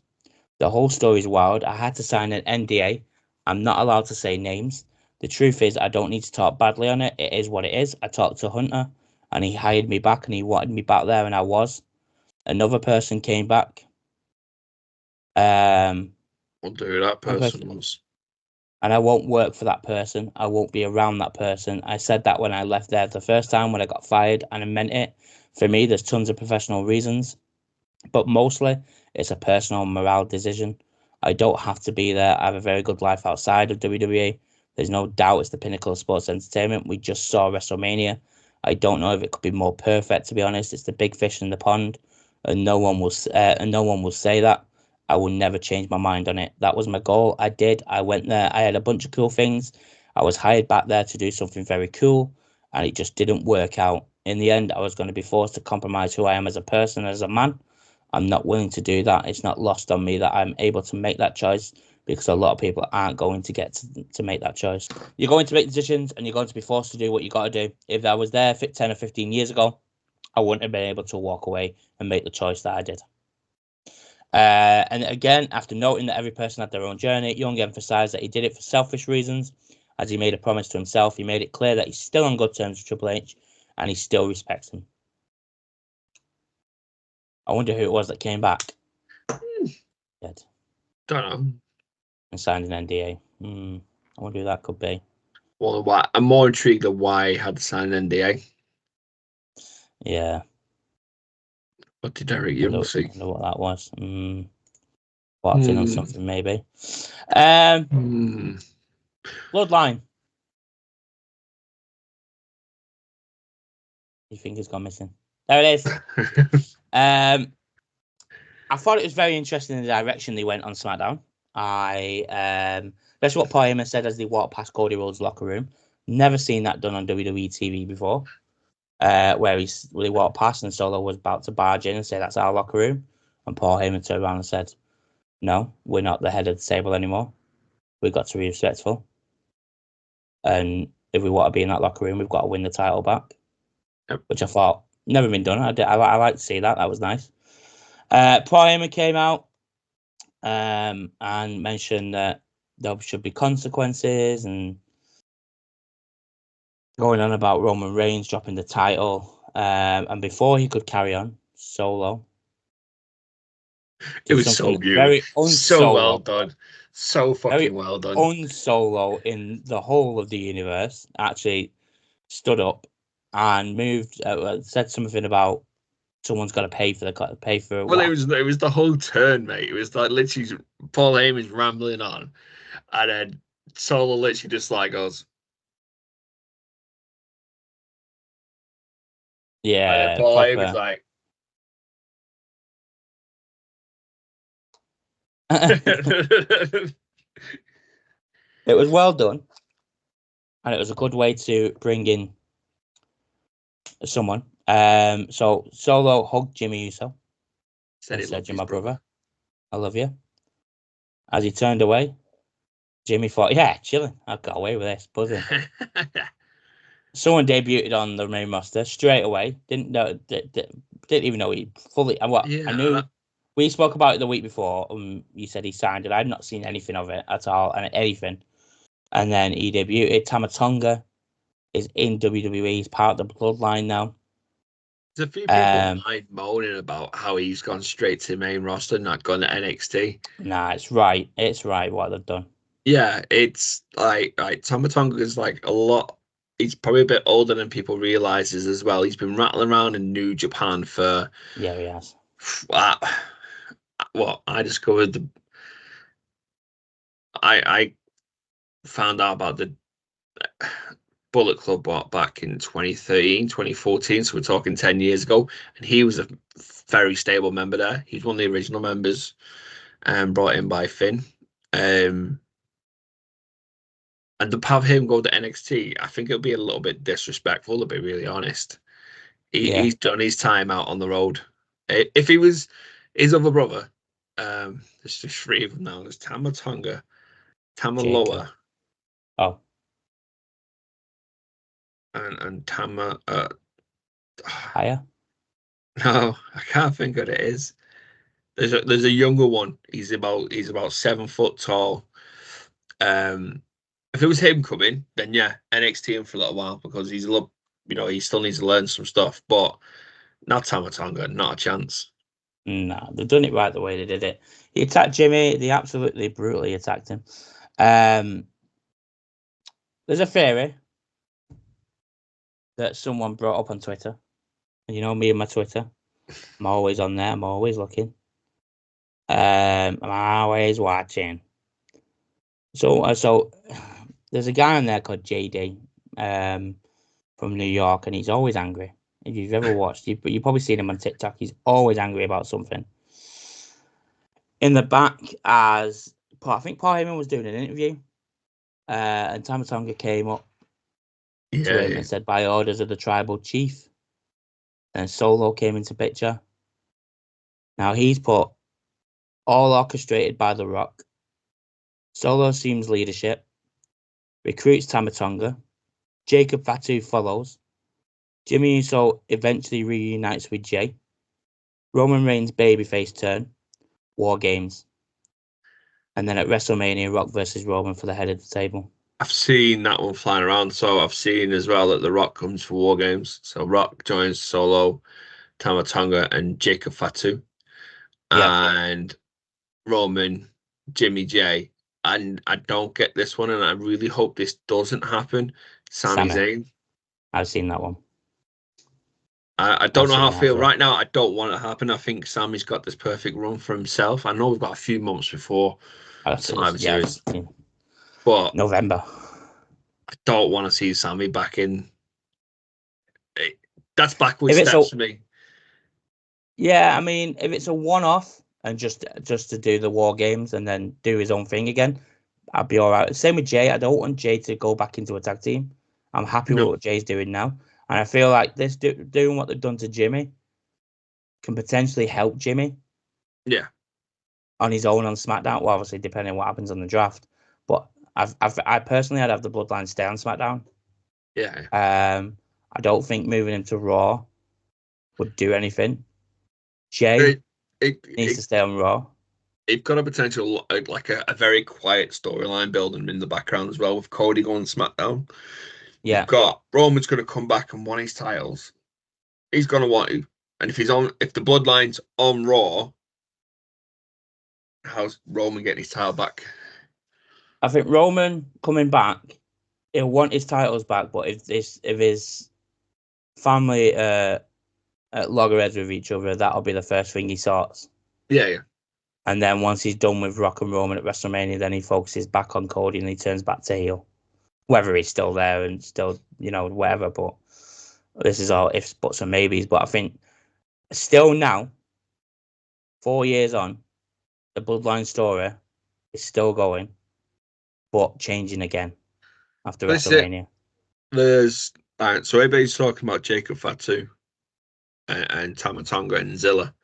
Speaker 3: The whole story is wild. I had to sign an NDA. I'm not allowed to say names. The truth is, I don't need to talk badly on it. It is what it is. I talked to Hunter, and he hired me back, and he wanted me back there, and I was. Another person came back.
Speaker 2: I'll do that person was.
Speaker 3: And I won't work for that person. I won't be around that person. I said that when I left there the first time when I got fired, and I meant it. For me, there's tons of professional reasons, but mostly it's a personal morale decision. I don't have to be there. I have a very good life outside of WWE. There's no doubt it's the pinnacle of sports entertainment. We just saw WrestleMania. I don't know if it could be more perfect, to be honest. It's the big fish in the pond, and no one will say that. I will never change my mind on it. That was my goal. I did. I went there. I had a bunch of cool things. I was hired back there to do something very cool, and it just didn't work out. In the end, I was going to be forced to compromise who I am as a person, as a man. I'm not willing to do that. It's not lost on me that I'm able to make that choice, because a lot of people aren't going to get to make that choice. You're going to make decisions, and you're going to be forced to do what you got to do. If I was there 10 or 15 years ago, I wouldn't have been able to walk away and make the choice that I did. And again, after noting that every person had their own journey, Young emphasized that he did it for selfish reasons, as he made a promise to himself. He made it clear that he's still on good terms with Triple H, and he still respects him. I wonder who it was that came back. Dead.
Speaker 2: Don't know.
Speaker 3: And signed an NDA. I wonder who that could be.
Speaker 2: Well, I'm more intrigued of why he had to sign an NDA.
Speaker 3: Yeah.
Speaker 2: What did Eric Young see?
Speaker 3: I wonder what that was. Watching on something, maybe. Bloodline. Your finger's gone missing. There it is. I thought it was very interesting the direction they went on SmackDown. That's what Paul Heyman said as they walked past Cody Rhodes' locker room. Never seen that done on WWE TV before. Where they walked past and Solo was about to barge in and say that's our locker room, and Paul Heyman turned around and said, "No, we're not the head of the table anymore. We've got to be respectful, and if we want to be in that locker room, we've got to win the title back."
Speaker 2: Yep. Which
Speaker 3: I thought never been done. I like to see that. That was nice. Paul Heyman came out and mentioned that there should be consequences and going on about Roman Reigns dropping the title. And before he could carry on, Solo.
Speaker 2: It was so beautiful.
Speaker 3: Very
Speaker 2: so well done. So fucking well done.
Speaker 3: Un-Solo in the whole of the universe actually stood up and moved, said something about someone's got to pay for
Speaker 2: Well, it was the whole turn, mate. It was like literally Paul Heyman's rambling on, and then Solo literally just like goes,
Speaker 3: yeah.
Speaker 2: And Paul Heyman's like,
Speaker 3: it was well done, and it was a good way to bring in someone. So Solo hugged Jimmy Uso. Said, "You're my brother. I love you." As he turned away, Jimmy thought, "Yeah, chilling. I've got away with this, buzzing." Someone debuted on the main roster straight away. Didn't even know he fully. I knew. We spoke about it the week before. You said he signed it. I'd not seen anything of it at all, and then he debuted. Tama Tonga is in WWE. He's part of the Bloodline now.
Speaker 2: There's a few people moaning about how he's gone straight to the main roster, not gone to NXT.
Speaker 3: Nah, it's right. It's right what they've done.
Speaker 2: Yeah, it's like Tama Tonga is like a lot. He's probably a bit older than people realizes as well. He's been rattling around in New Japan for.
Speaker 3: Yeah, he has.
Speaker 2: What I discovered I found out about the Bullet Club back in 2013, 2014, so we're talking 10 years ago, and he was a very stable member there. He's one of the original members brought in by Finn. And to have him go to NXT, I think it'll be a little bit disrespectful, to be really honest. He's done his time out on the road. If he was his other brother, there's just three of them now. There's Tama Tonga, Tama Loa, and Tama
Speaker 3: Higher.
Speaker 2: No, I can't think what it is. There's a younger one. He's about 7 foot tall. If it was him coming, then yeah, NXT him for a little while because he's he still needs to learn some stuff. But not Tama Tonga, not a chance.
Speaker 3: No, they've done it right the way they did it. He attacked Jimmy. They absolutely brutally attacked him. There's a theory that someone brought up on Twitter. And you know me and my Twitter. I'm always on there. I'm always looking. I'm always watching. So there's a guy on there called JD from New York, and he's always angry. If you've ever watched, you've probably seen him on TikTok. He's always angry about something. In the back, I think Paul Heyman was doing an interview, and Tama Tonga came up to him and said, "By orders of the tribal chief." And Solo came into picture. Now he's put all orchestrated by The Rock. Solo assumes leadership, recruits Tama Tonga. Jacob Fatu follows. Jimmy Uso eventually reunites with Jay. Roman Reigns babyface turn. War Games. And then at WrestleMania, Rock versus Roman for the head of the table.
Speaker 2: I've seen that one flying around. So I've seen as well that The Rock comes for War Games. So Rock joins Solo, Tama Tonga, and Jacob Fatu. And Roman, Jimmy J. And I don't get this one, and I really hope this doesn't happen. Sami Zayn.
Speaker 3: I've seen that one.
Speaker 2: I don't know how I feel right now. I don't want it to happen. I think Sammy's got this perfect run for himself. I know we've got a few months before Survivor Series, but
Speaker 3: November.
Speaker 2: I don't want to see Sammy back in That's backwards
Speaker 3: If it's
Speaker 2: steps for me.
Speaker 3: Yeah, I mean, if it's a one-off and just to do the war games and then do his own thing again, I'd be all right. Same with Jay. I don't want Jay to go back into a tag team. I'm happy with
Speaker 2: No.
Speaker 3: what Jay's doing now, and I feel like this doing what they've done to Jimmy can potentially help Jimmy.
Speaker 2: Yeah.
Speaker 3: On his own on SmackDown. Well, obviously depending on what happens on the draft, but I personally I'd have the Bloodline stay on SmackDown.
Speaker 2: Yeah.
Speaker 3: I don't think moving him to Raw would do anything. Jay needs to stay on Raw.
Speaker 2: It's got a potential, like a very quiet storyline building in the background as well, with Cody going SmackDown.
Speaker 3: Yeah.
Speaker 2: You've got Roman's going to come back and win his titles. He's going to want to. And if the Bloodline's on Raw, how's Roman getting his title back?
Speaker 3: I think Roman coming back, he'll want his titles back, but if his family at loggerheads with each other, that'll be the first thing he sorts.
Speaker 2: Yeah.
Speaker 3: And then once he's done with Rock and Roman at WrestleMania, then he focuses back on Cody and he turns back to heel. Whether he's still there and still, whatever. But this is all ifs, buts, and maybes. But I think still now, 4 years on, the Bloodline story is still going, but changing again after WrestleMania.
Speaker 2: So everybody's talking about Jacob Fatu and Tama Tonga and Zilla.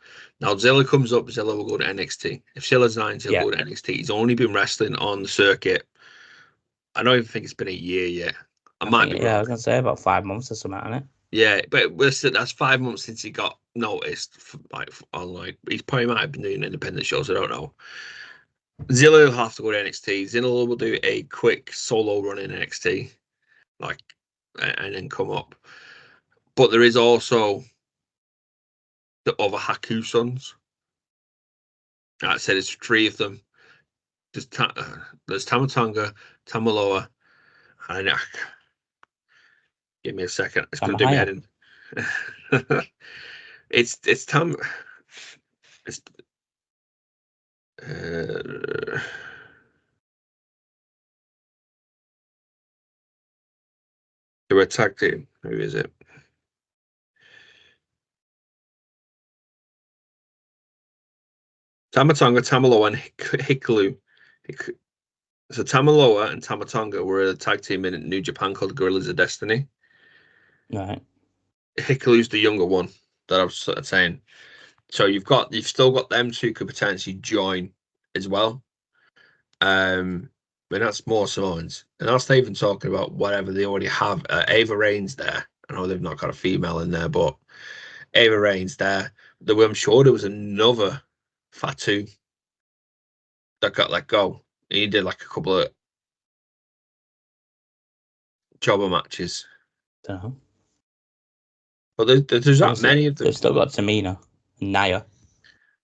Speaker 2: Now Zilla comes up, Zilla will go to NXT. If Zilla's 9, he'll go to NXT. He's only been wrestling on the circuit. I don't even think it's been a year yet. I might be wrong.
Speaker 3: Yeah, I was gonna say about 5 months or something, isn't it?
Speaker 2: Yeah, but that's 5 months since he got noticed. He probably might have been doing independent shows. I don't know. Zilla will have to go to NXT. Zilla will do a quick solo run in NXT, and then come up. But there is also the other Haku sons. Like I said, it's 3 of them. There's Tama Tonga, Tamaloa, and give me a second. It's going to do my head in. It's Tam. It's they're a tag team. Who is it? Tama Tonga, Tamaloa, and Hikalu. So Tamaloa and Tama Tonga were a tag team in New Japan called Guerrillas of Destiny.
Speaker 3: Right.
Speaker 2: Hikalu's the younger one that I was sort of saying. So you've still got them 2 could potentially join as well. But that's more Samoans. And that's not even talking about whatever they already have. Ava Rain's there. I know they've not got a female in there, but Ava Rain's there. I'm sure there was another Fatu that got let go. He did like a couple of jobber matches.
Speaker 3: Uh-huh.
Speaker 2: But there's that many of them.
Speaker 3: They've still got Tamina and Naya.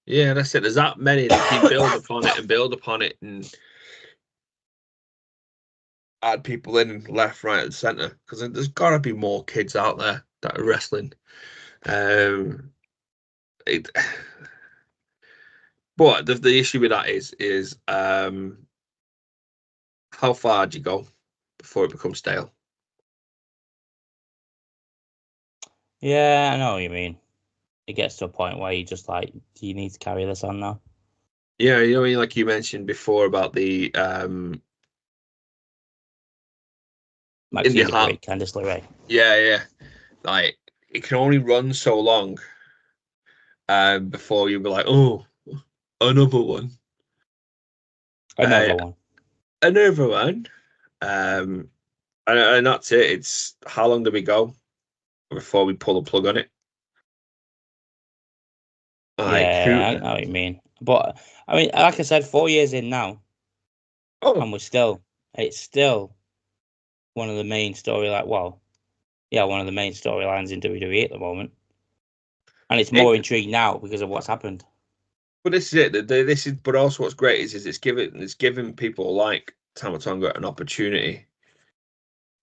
Speaker 2: Yeah, that's it. There's that many that keep build upon it and add people in left, right, and centre. Because there's got to be more kids out there that are wrestling. But the issue with that is how far do you go before it becomes stale?
Speaker 3: Yeah, I know what you mean. It gets to a point where you just like, do you need to carry this on now?
Speaker 2: Yeah, like you mentioned before about the
Speaker 3: Maxine Dupri, Candice LeRae.
Speaker 2: Yeah. Like it can only run so long before you be like, oh, another one.
Speaker 3: Another one.
Speaker 2: And that's it. It's how long do we go before we pull the plug on it?
Speaker 3: I know what you mean. But I mean, like I said, 4 years in now, and it's still one of the main storylines. Well, yeah, one of the main storylines in WWE at the moment, and it's more intrigued now because of what's happened.
Speaker 2: But this is it. But also, what's great is it's giving people like Tama Tonga an opportunity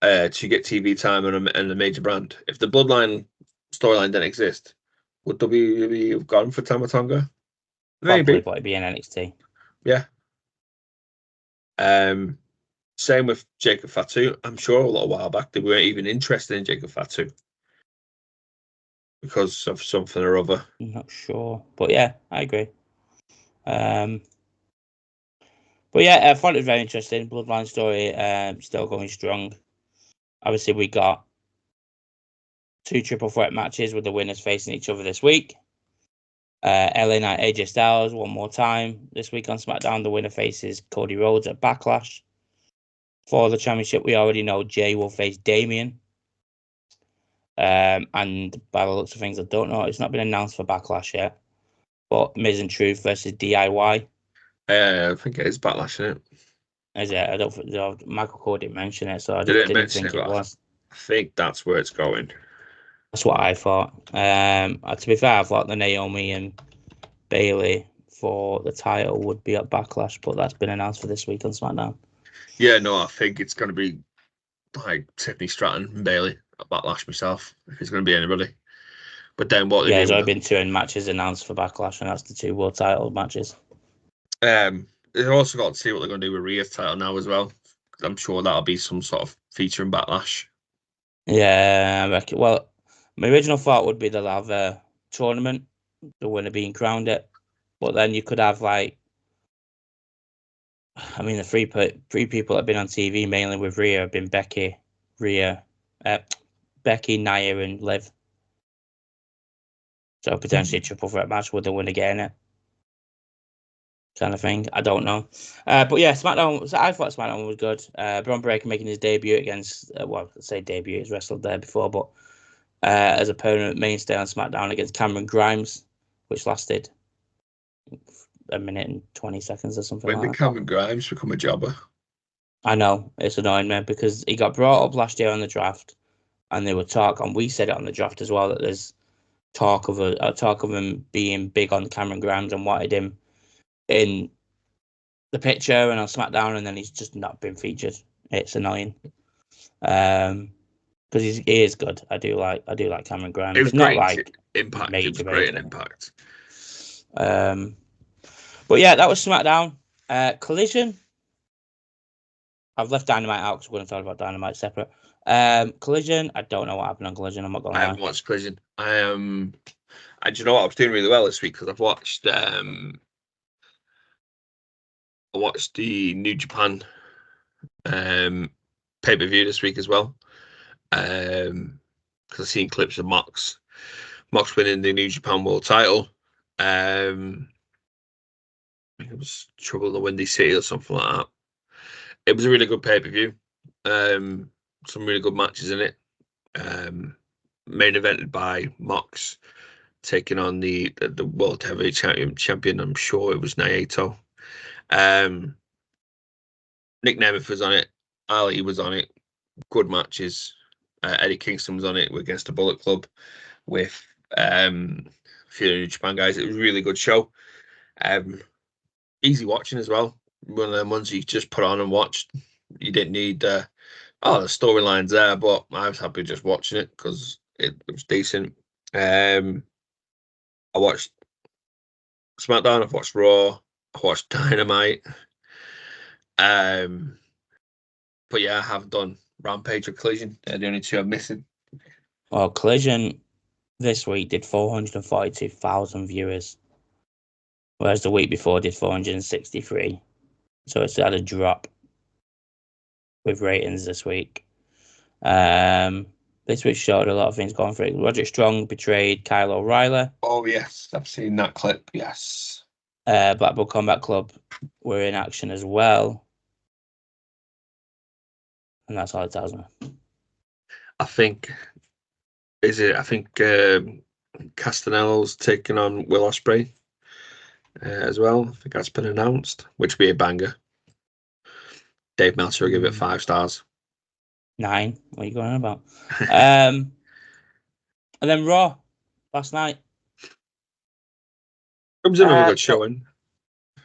Speaker 2: to get TV time and a major brand. If the Bloodline storyline didn't exist, would WWE have gone for Tama Tonga? Maybe,
Speaker 3: but it'd be in NXT.
Speaker 2: Yeah. Same with Jacob Fatu. I'm sure a little while back they weren't even interested in Jacob Fatu. because of something or other.
Speaker 3: I'm not sure, but yeah, I agree. But yeah, I thought it was very interesting. Bloodline story, still going strong. Obviously, we got 2 triple threat matches with the winners facing each other this week. LA Knight, AJ Styles, one more time this week on SmackDown. The winner faces Cody Rhodes at Backlash. For the championship, we already know Jay will face Damian. And by the looks of things, I don't know. It's not been announced for Backlash yet. But Miz and Truth versus DIY.
Speaker 2: I think it is Backlash, isn't it?
Speaker 3: Is it? I don't think Michael Cole didn't mention it, so I
Speaker 2: Didn't
Speaker 3: didn't
Speaker 2: mention
Speaker 3: think
Speaker 2: it,
Speaker 3: it
Speaker 2: but
Speaker 3: was.
Speaker 2: I think that's where it's going.
Speaker 3: That's what I thought. To be fair, I thought the Naomi and Bailey for the title would be at Backlash, but that's been announced for this week on SmackDown.
Speaker 2: Yeah, no, I think it's going to be like Tiffany Stratton and Bailey at Backlash myself, if it's going to be anybody. But then what they
Speaker 3: Yeah, there's
Speaker 2: do
Speaker 3: only been 2 matches announced for Backlash, and that's the 2 world title matches.
Speaker 2: they've also got to see what they're going to do with Rhea's title now as well. I'm sure that'll be some sort of feature in Backlash.
Speaker 3: Yeah, I reckon. Well, my original thought would be they'll have a tournament, the winner being crowned it, but then you could have like, I mean, the three people that have been on TV mainly with Rhea have been Becky, Nia, and Liv. So potentially a triple threat match with the winner getting it, kind of thing. I don't know, but yeah, SmackDown. I thought SmackDown was good. Braun Breaker making his debut against, well, let's say debut. He's wrestled there before, but as a permanent mainstay on SmackDown against Cameron Grimes, which lasted a minute and 20 seconds or something
Speaker 2: When
Speaker 3: like
Speaker 2: did
Speaker 3: that.
Speaker 2: Cameron Grimes become a jobber?
Speaker 3: I know, it's annoying, man, because he got brought up last year on the draft, and they were and we said it on the draft as well, that there's talk of him being big on Cameron Grimes and wanted him in the picture and on SmackDown, and then he's just not been featured. It's annoying. Because he is good. I do like Cameron Grimes.
Speaker 2: It was
Speaker 3: not
Speaker 2: great
Speaker 3: like
Speaker 2: Impact.
Speaker 3: major,
Speaker 2: It was great in
Speaker 3: major.
Speaker 2: Impact.
Speaker 3: But yeah, that was SmackDown. Collision. I've left Dynamite out because we're going to talk about Dynamite separate. Collision. I don't know what happened on Collision. I'm not going to
Speaker 2: I
Speaker 3: lie.
Speaker 2: haven't watched Collision. Do you know what? I was doing really well this week because I've watched. I watched the New Japan pay-per-view this week as well. Because I've seen clips of Mox winning the New Japan World Title. I think it was Trouble in the Windy City or something like that. It was a really good pay-per-view. Some really good matches in it. Main evented by Mox taking on the World Heavyweight Champion. I'm sure it was Naito. Nick Nemeth was on it. Ali was on it. Good matches. Eddie Kingston was on it against the Bullet Club with a few New Japan guys. It was a really good show. Easy watching as well. One of them ones you just put on and watched. You didn't need the storyline's there, but I was happy just watching it because it was decent. I watched SmackDown. I've watched Raw. I watched Dynamite. But yeah, I haven't done Rampage or Collision. They're the only 2 I'm missing.
Speaker 3: Well, Collision this week did 442,000 viewers, whereas the week before did 463. So it's had a drop with ratings this week. This week showed a lot of things going for it. Roderick Strong betrayed Kyle O'Reilly.
Speaker 2: Oh yes, I've seen that clip. Yes.
Speaker 3: Blackpool Combat Club were in action as well. And that's all it tells me.
Speaker 2: I think Castanelo's taking on Will Ospreay as well. I think that's been announced, which would be a banger. Dave Meltzer will give it 5 stars.
Speaker 3: 9. What are you going on about? And then Raw last night.
Speaker 2: It was another good showing.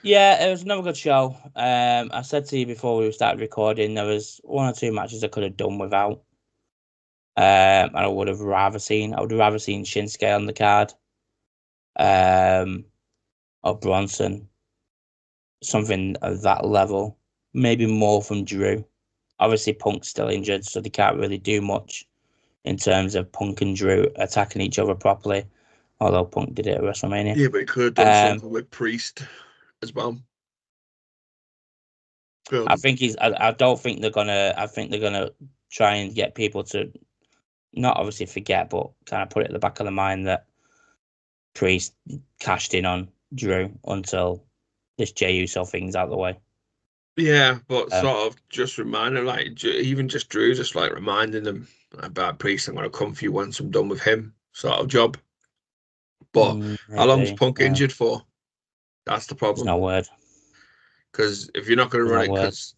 Speaker 3: Yeah, it was another good show. I said to you before we started recording, there was 1 or 2 matches I could have done without. And I would have rather seen Shinsuke on the card. Or Bronson. Something of that level. Maybe more from Drew. Obviously, Punk's still injured, so they can't really do much in terms of Punk and Drew attacking each other properly. Although Punk did it at WrestleMania.
Speaker 2: Yeah, but he could have done something with Priest as well.
Speaker 3: I think I don't think they're gonna. I think they're gonna try and get people to not obviously forget, but kind of put it at the back of the mind that Priest cashed in on Drew until this Jey Uso thing's out of the way.
Speaker 2: Yeah, but sort of just reminding, like, even just Drew, just like reminding them about Priest. I'm going to come for you once I'm done with him, sort of job. But how long's Punk injured for? That's the problem.
Speaker 3: There's no word.
Speaker 2: Because if you're not going to run it, because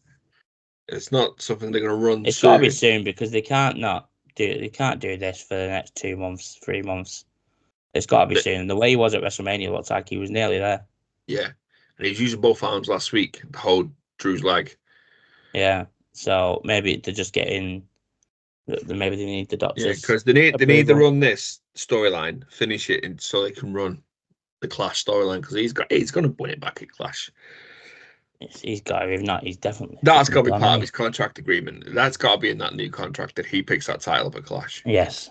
Speaker 2: it's not something they're going to run.
Speaker 3: It's got to be soon because they can't do this for the next 2 months, 3 months. It's got to be soon. The way he was at WrestleMania looked like he was nearly there.
Speaker 2: Yeah, and he was using both arms last week to hold Drew's leg.
Speaker 3: Yeah, so maybe they're just getting. Maybe they need the doctors.
Speaker 2: Yeah, because they need to run this storyline, finish it, so they can run the Clash storyline. Because he's going to win it back at Clash.
Speaker 3: He's got to. If not, he's definitely.
Speaker 2: That's got to be part of his contract agreement. That's got to be in that new contract that he picks that title up at Clash.
Speaker 3: Yes.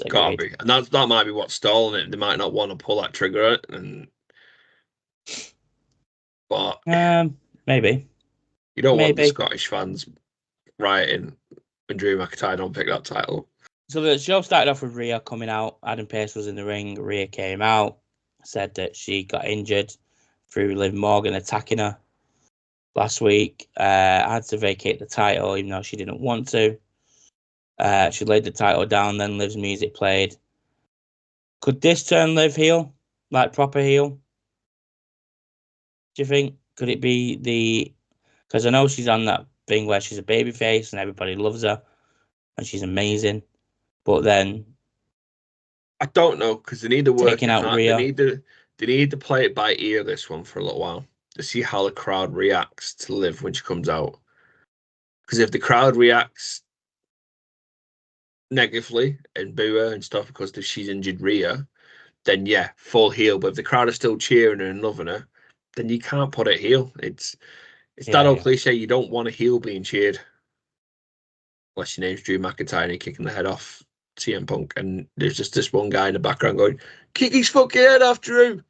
Speaker 2: Got to be, and that might be what's stalling it. They might not want to pull that trigger, but
Speaker 3: maybe
Speaker 2: you don't want the Scottish fans rioting when Drew McIntyre don't pick that title.
Speaker 3: So the show started off with Rhea coming out. Adam Pearce was in the ring. Rhea came out, said that she got injured through Liv Morgan attacking her last week. Had to vacate the title even though she didn't want to. She laid the title down, then Liv's music played. Could this turn Liv heel? Like proper heel? Do you think? Could it be because I know she's on that thing where she's a babyface and everybody loves her and she's amazing. But then
Speaker 2: I don't know, because they need to work
Speaker 3: taking out Rhea.
Speaker 2: They need to play it by ear this one for a little while to see how the crowd reacts to Liv when she comes out. Because if the crowd reacts negatively and boo her and stuff because she's injured Rhea, then yeah, full heel. But if the crowd are still cheering her and loving her, then you can't put it heel. It's that old cliche. You don't want a heel being cheered unless your name's Drew McIntyre and you're kicking the head off CM Punk, and there's just this one guy in the background going, "Kick his fucking head off, Drew."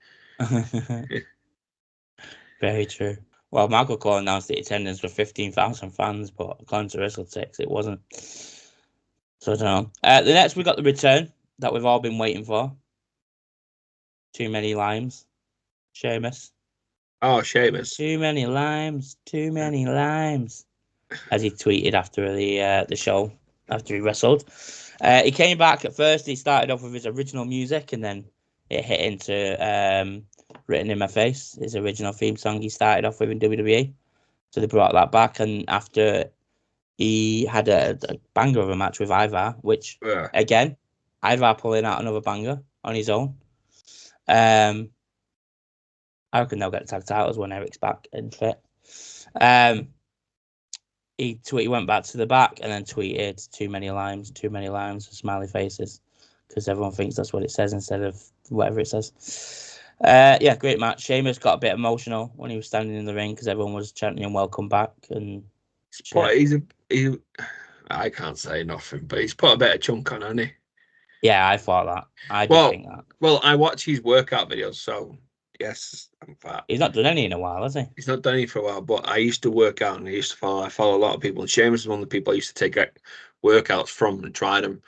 Speaker 3: Very true. Well, Michael Cole announced the attendance for 15,000 fans, but according to WrestleTix, it wasn't. So I don't know. The next, we got the return that we've all been waiting for. Too many limes. Sheamus.
Speaker 2: Oh, Sheamus.
Speaker 3: Too many limes. Too many limes. As he tweeted after the show, after he wrestled. He came back at first. He started off with his original music, and then it hit into Written in My Face, his original theme song he started off with in WWE. So they brought that back, and after he had a banger of a match with Ivar, which, again, Ivar pulling out another banger on his own. I reckon they'll get tag titles when Eric's back and fit. He went back to the back and then tweeted, too many limes, smiley faces, because everyone thinks that's what it says instead of whatever it says. Yeah, great match. Sheamus got a bit emotional when he was standing in the ring because everyone was chanting him welcome back. And
Speaker 2: I can't say nothing, but he's put a bit of chunk on, hasn't he?
Speaker 3: Yeah, I thought that. I did think that.
Speaker 2: Well, I watch his workout videos, so yes, I'm fat.
Speaker 3: He's not done any in a while, has he?
Speaker 2: He's not done any for a while, but I used to work out and I follow a lot of people. And Sheamus is one of the people I used to take workouts from and try them.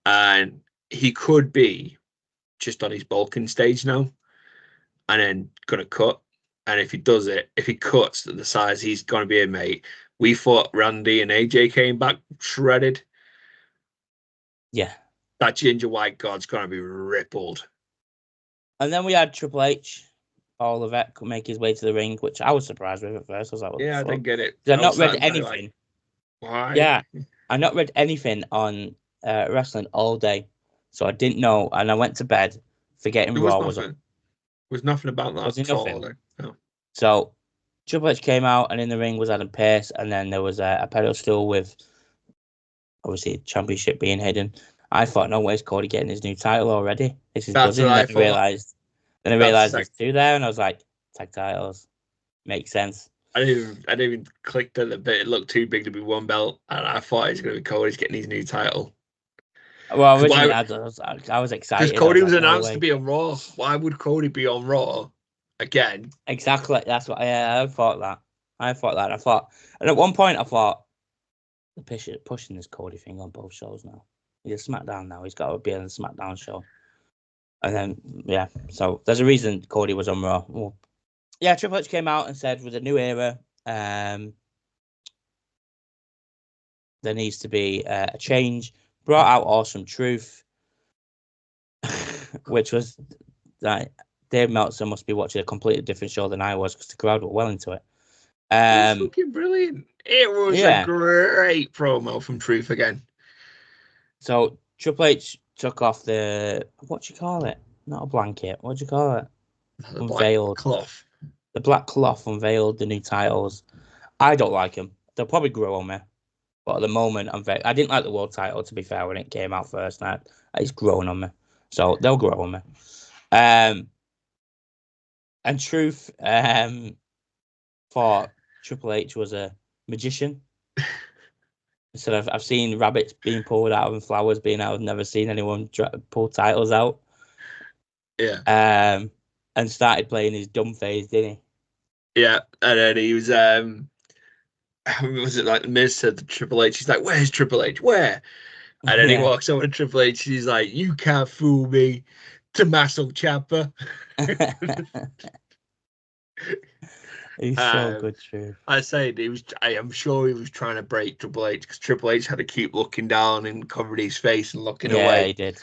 Speaker 2: And he could be just on his bulking stage now and then going to cut. And if he does it, if he cuts to the size he's going to be in, mate. We thought Randy and AJ came back shredded.
Speaker 3: Yeah.
Speaker 2: That ginger white god's going to be rippled.
Speaker 3: And then we had Triple H. Paul Levesque could make his way to the ring, which I was surprised with at first. I was like,
Speaker 2: yeah, I didn't get it.
Speaker 3: I've not read anything.
Speaker 2: Why?
Speaker 3: Yeah, I not read anything on wrestling all day, so I didn't know. And I went to bed forgetting Raw was on.
Speaker 2: There was nothing about that at all. No.
Speaker 3: So Triple H came out, and in the ring was Adam Pearce, and then there was a pedestal with obviously championship being hidden. I thought, no way is Cody getting his new title already. This is buzzing. Then I realized there's two there, and I was like, tag titles makes sense.
Speaker 2: I didn't even click that the bit. It looked too big to be one belt, and I thought it's going to be Cody's getting his new title.
Speaker 3: Well, originally
Speaker 2: Why?
Speaker 3: I was excited.
Speaker 2: Because Cody was
Speaker 3: like, no
Speaker 2: announced
Speaker 3: way.
Speaker 2: to be on Raw. Why would Cody be on Raw again?
Speaker 3: Exactly. That's what. Yeah, I thought that. I thought, and at one point I thought, they're pushing this Cody thing on both shows now. He's a SmackDown now. He's got to be on the SmackDown show. And then, yeah, so there's a reason Cody was on Raw. Well, yeah, Triple H came out and said, with a new era, there needs to be a change. Brought out Awesome Truth, which was like Dave Meltzer must be watching a completely different show than I was, because the crowd were well into it.
Speaker 2: It was fucking brilliant. It was a great promo from Truth again.
Speaker 3: So Triple H took off the, what do you call it? Not a blanket. What do you call it?
Speaker 2: The
Speaker 3: Unveiled.
Speaker 2: black cloth.
Speaker 3: The black cloth unveiled the new titles. I don't like them. They'll probably grow on me. But at the moment, I didn't like the world title, to be fair, when it came out first. Now it's growing on me. So they'll grow on me. And Truth thought Triple H was a magician. So I've seen rabbits being pulled out and flowers being out. I've never seen anyone pull titles out.
Speaker 2: Yeah.
Speaker 3: And started playing his dumb face, didn't
Speaker 2: he? Yeah, and then he was was it like the Miz said to Triple H? He's like, "Where's Triple H? Where?" And then he walks over to Triple H. He's like, "You can't fool me, Tommaso Ciampa."
Speaker 3: He's so good, Truth.
Speaker 2: I said I am sure he was trying to break Triple H, because Triple H had to keep looking down and covering his face and looking away.
Speaker 3: Yeah, he did.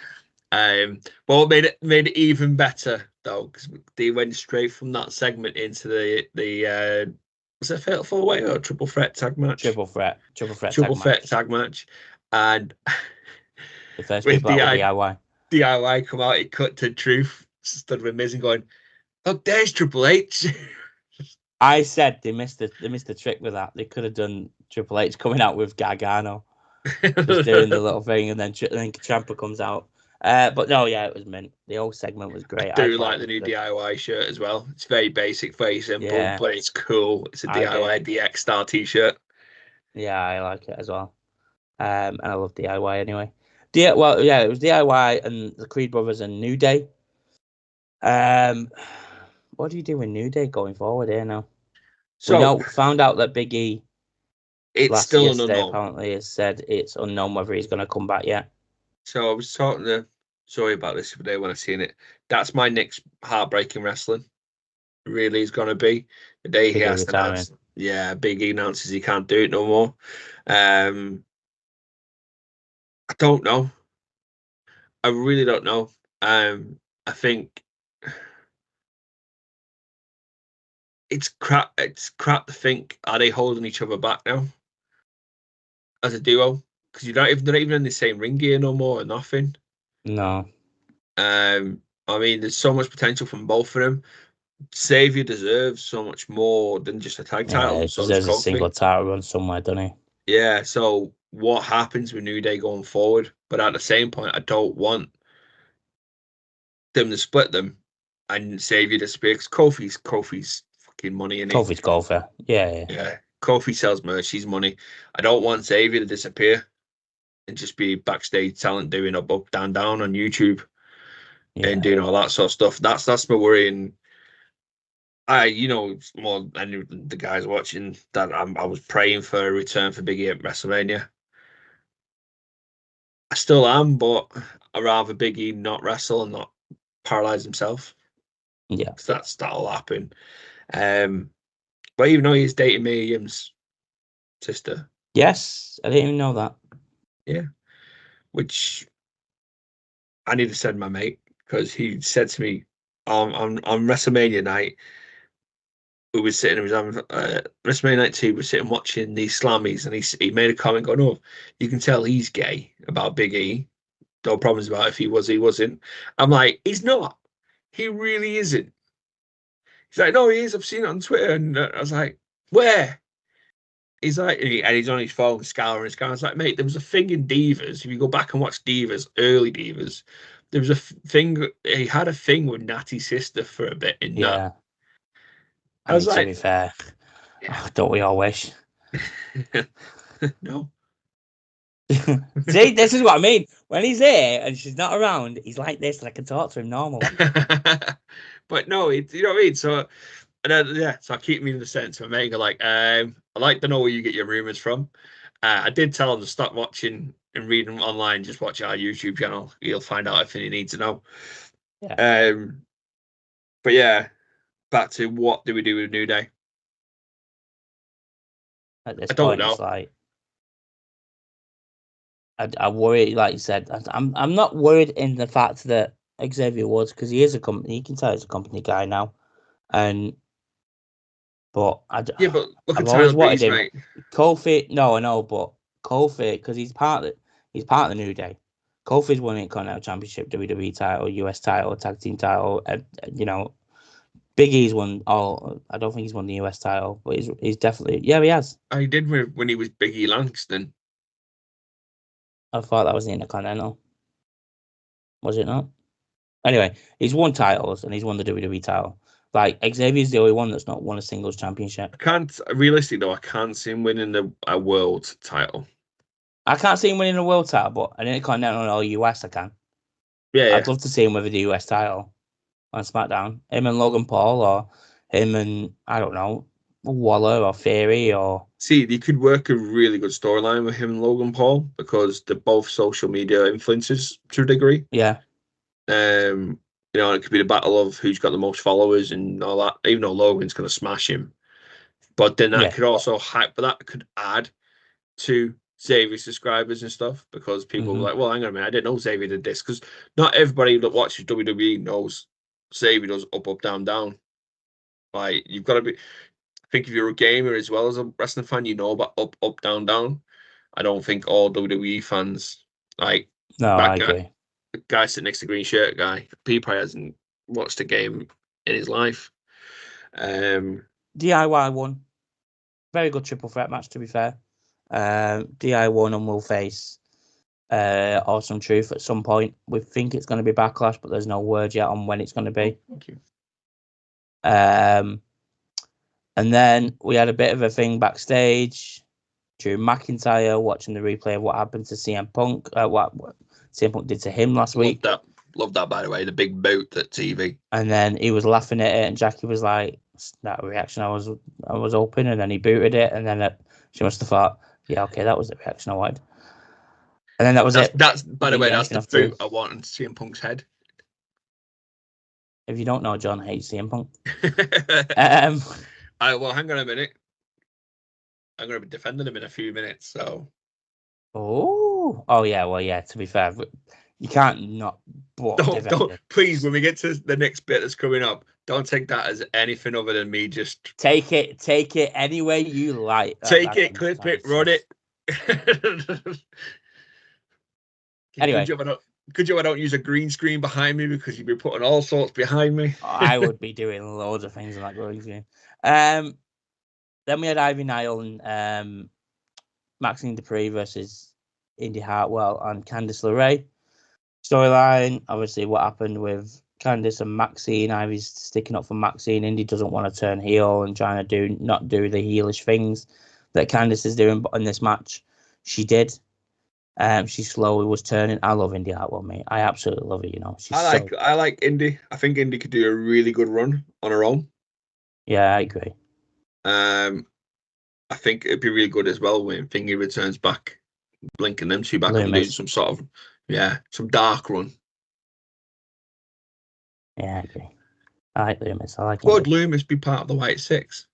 Speaker 2: Well, it made it even better though, because they went straight from that segment into the was it Fatal 4-Way or Triple Threat tag match?
Speaker 3: Triple threat tag match,
Speaker 2: and
Speaker 3: the first people out with DIY.
Speaker 2: DIY come out. It cut to Truth stood with Miz and going, "Look, there's Triple H."
Speaker 3: I said they missed the trick with that. They could have done Triple H coming out with Gargano, just doing the little thing, and then Ciampa comes out. But no, yeah, it was mint. The whole segment was great.
Speaker 2: I do like the new DIY shirt as well. It's very basic, very simple, but it's cool. It's a DIY DX Star t-shirt.
Speaker 3: Yeah, I like it as well. And I love DIY anyway. It was DIY and the Creed Brothers and New Day. What do you do with New Day going forward here now? So we found out that Big E,
Speaker 2: it's still unknown.
Speaker 3: Apparently, has said it's unknown whether he's going to come back yet.
Speaker 2: So I was talking to Zoe about this the other day when I seen it. That's my next heartbreaking wrestling. Really is going to be the day he has to announce. Yeah, Big E announces he can't do it no more. I don't know. I really don't know. I think it's crap. It's crap to think, are they holding each other back now as a duo? Because they're not even in the same ring gear no more or nothing.
Speaker 3: No.
Speaker 2: I mean, there's so much potential from both of them. Xavier deserves so much more than just a tag title.
Speaker 3: He deserves a single title run somewhere, doesn't he?
Speaker 2: Yeah. So what happens with New Day going forward? But at the same point, I don't want them to split them and Xavier disappear, because Kofi's fucking money in it.
Speaker 3: Kofi's golfer. Yeah.
Speaker 2: Kofi sells merch. He's money. I don't want Xavier to disappear and just be backstage talent doing up, down, down on YouTube and doing all that sort of stuff. That's my worry. And more than the guys watching, that I was praying for a return for Big E at WrestleMania. I still am, but I'd rather Big E not wrestle and not paralyze himself.
Speaker 3: Yeah,
Speaker 2: that'll happen. But even though he's dating Mia Yim's sister.
Speaker 3: Yes, I didn't even know that.
Speaker 2: Yeah, which I need to send my mate, because he said to me on WrestleMania night, we were sitting, WrestleMania night 2, we were sitting watching these slammies, and he made a comment going, "Oh, you can tell he's gay about Big E. No problems about if he was, he wasn't." I'm like, he's not. He really isn't. He's like, "No, he is. I've seen it on Twitter." And I was like, "Where?" He's like, and he's on his phone scouring. I was like, "Mate, there was a thing in Divas. If you go back and watch Divas, early Divas, there was a thing. He had a thing with Natty's sister for a bit in that."
Speaker 3: I was like, to be fair, don't we all wish?
Speaker 2: No.
Speaker 3: See, this is what I mean. When he's here and she's not around, he's like this, and I can talk to him normal.
Speaker 2: But no, you know what I mean. So, so I keep me in the sense of making like, I like to know where you get your rumors from. I did tell him to stop watching and reading online. Just watch our YouTube channel. You'll find out everything you need to know.
Speaker 3: Yeah.
Speaker 2: But yeah, back to what do we do with New Day?
Speaker 3: At this
Speaker 2: I don't
Speaker 3: point,
Speaker 2: know.
Speaker 3: it's like I worry, like you said. I'm not worried in the fact that Xavier Woods, because he is a company. You can tell he's a company guy now, but
Speaker 2: Yeah, but look
Speaker 3: I've
Speaker 2: at
Speaker 3: always
Speaker 2: Tyler
Speaker 3: wanted
Speaker 2: Breeze,
Speaker 3: him.
Speaker 2: mate.
Speaker 3: Kofi, no, I know, but Kofi, because he's part of the New Day. Kofi's won the Continental Championship, WWE title, US title, tag team title. You know, Big E's won all. I don't think he's won the US title, but he's definitely, yeah, he has.
Speaker 2: I did when he was Big E Langston.
Speaker 3: I thought that was the Intercontinental. Was it not? Anyway, he's won titles and he's won the WWE title. Like Xavier's the only one that's not won a singles championship.
Speaker 2: I can't see him winning a world title.
Speaker 3: I can't see him winning a world title, but an Intercontinental or US I can.
Speaker 2: Yeah,
Speaker 3: I'd love to see him with the US title on SmackDown. Him and Logan Paul, or him and, I don't know, Waller or Theory, or
Speaker 2: see, you could work a really good storyline with him and Logan Paul because they're both social media influencers to a degree.
Speaker 3: yeah.
Speaker 2: You know, it could be the battle of who's got the most followers and all that. Even though Logan's going to smash him, but then that could also hype. But that could add to Xavier's subscribers and stuff because people were like, "Well, hang on a minute, I didn't know Xavier did this." Because not everybody that watches WWE knows Xavier does up, up, down, down. Like you've got to be. I think if you're a gamer as well as a wrestling fan, you know about up, up, down, down. I don't think all WWE fans like
Speaker 3: No,
Speaker 2: that
Speaker 3: I
Speaker 2: guy.
Speaker 3: agree.
Speaker 2: The guy sitting next to the green shirt guy. He probably hasn't watched a game in his life.
Speaker 3: DIY won. Very good triple threat match, to be fair. DIY won and will face Awesome Truth at some point. We think it's going to be Backlash, but there's no word yet on when it's going to be.
Speaker 2: Thank you.
Speaker 3: And then we had a bit of a thing backstage. Drew McIntyre watching the replay of what happened to CM Punk. What CM Punk did to him last week.
Speaker 2: Love that, by the way. The big boot at TV.
Speaker 3: And then he was laughing at it, and Jackie was like, "That reaction I was hoping," and then he booted it, and then she must have thought, "Yeah, okay, that was the reaction I wanted." And then that was it.
Speaker 2: That's by the way, that's the boot I want on CM Punk's head.
Speaker 3: If you don't know, John hates CM Punk.
Speaker 2: Well, hang on a minute. I'm going to be defending him in a few minutes. So.
Speaker 3: Oh yeah. Well, yeah. To be fair, you can't not.
Speaker 2: Don't please. When we get to the next bit that's coming up, don't take that as anything other than me just
Speaker 3: take it any way you like.
Speaker 2: Take it, clip it, run it.
Speaker 3: Anyway,
Speaker 2: good job I don't use a green screen behind me because you'd be putting all sorts behind me.
Speaker 3: I would be doing loads of things in that green screen. Then we had Ivy Nile and Maxine Dupree versus Indy Hartwell and Candice LeRae. Storyline, obviously, what happened with Candice and Maxine. Ivy's sticking up for Maxine. Indy doesn't want to turn heel and trying to not do the heelish things that Candice is doing. But in this match, she did. She slowly was turning. I love Indy Hartwell, mate. I absolutely love it. You know,
Speaker 2: I like Indy. I think Indy could do a really good run on her own.
Speaker 3: Yeah, I agree.
Speaker 2: I think it'd be really good as well when Thingy returns back, blinking them two back and doing some sort of some dark run.
Speaker 3: Yeah, I agree. I like Loomis. I like.
Speaker 2: Would Loomis be part of the White Six?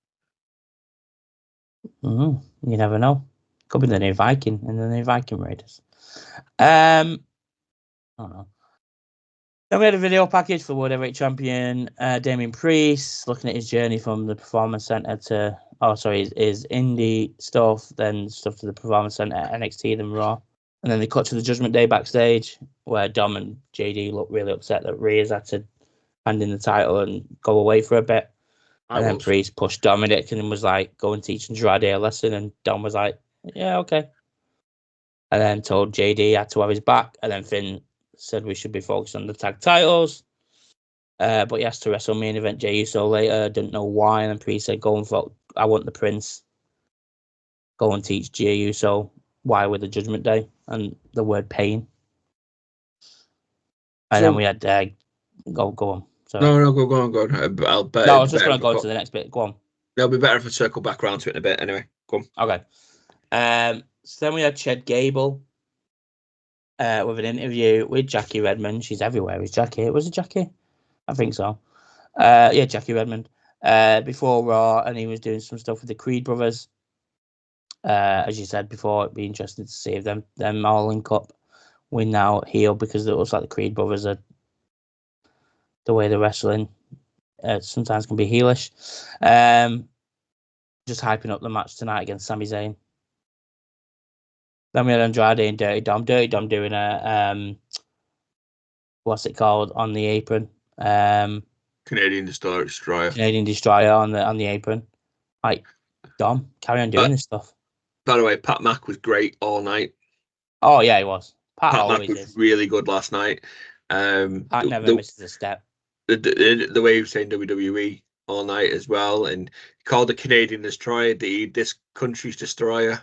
Speaker 3: You never know. Could be the new Viking and the new Viking Raiders. I don't know. Then we had a video package for World Heavyweight Champion Damien Priest, looking at his journey from the Performance Center to, his indie stuff, then stuff to the Performance Center, NXT, then Raw. And then they cut to the Judgment Day backstage, where Dom and JD look really upset that Rhea's had to hand in the title and go away for a bit. Then Priest pushed Dominic and was like, go and teach Andrade a lesson. And Dom was like, yeah, okay. And then told JD he had to have his back. And then Finn said we should be focused on the tag titles. But he asked to wrestle main event Jey Uso later. Didn't know why. And then Priest said, go and vote. I want the Prince. Go and teach Jey Uso why with the Judgment Day. and the word pain. And
Speaker 2: So-
Speaker 3: then we had go on. Sorry.
Speaker 2: No, go on. I'll bet.
Speaker 3: No, I was just going to go to the next bit. Go on.
Speaker 2: It'll be better if I circle back around to it in a bit. Anyway, go on.
Speaker 3: Okay. So then we had Chad Gable with an interview with Jackie Redmond. She's everywhere. Is Jackie? Was it Jackie? I think so. Yeah, Jackie Redmond. Before Raw, and he was doing some stuff with the Creed brothers. As you said before, it'd be interesting to see if them all link up, win now heel, because it looks like the Creed brothers are the way they're wrestling. Sometimes can be heelish. Just hyping up the match tonight against Sami Zayn. Then we had Andrade and Dirty Dom. Dirty Dom doing a what's it called on the apron?
Speaker 2: Canadian Destroyer.
Speaker 3: Canadian Destroyer on the apron. Like, Dom, carry on doing this stuff.
Speaker 2: By the way, Pat Mack was great all night.
Speaker 3: Oh yeah, he was. Pat
Speaker 2: Mack
Speaker 3: always
Speaker 2: was
Speaker 3: is.
Speaker 2: really good last night.
Speaker 3: Pat never misses a step.
Speaker 2: The way he was saying WWE all night as well, and he called the Canadian Destroyer this country's destroyer.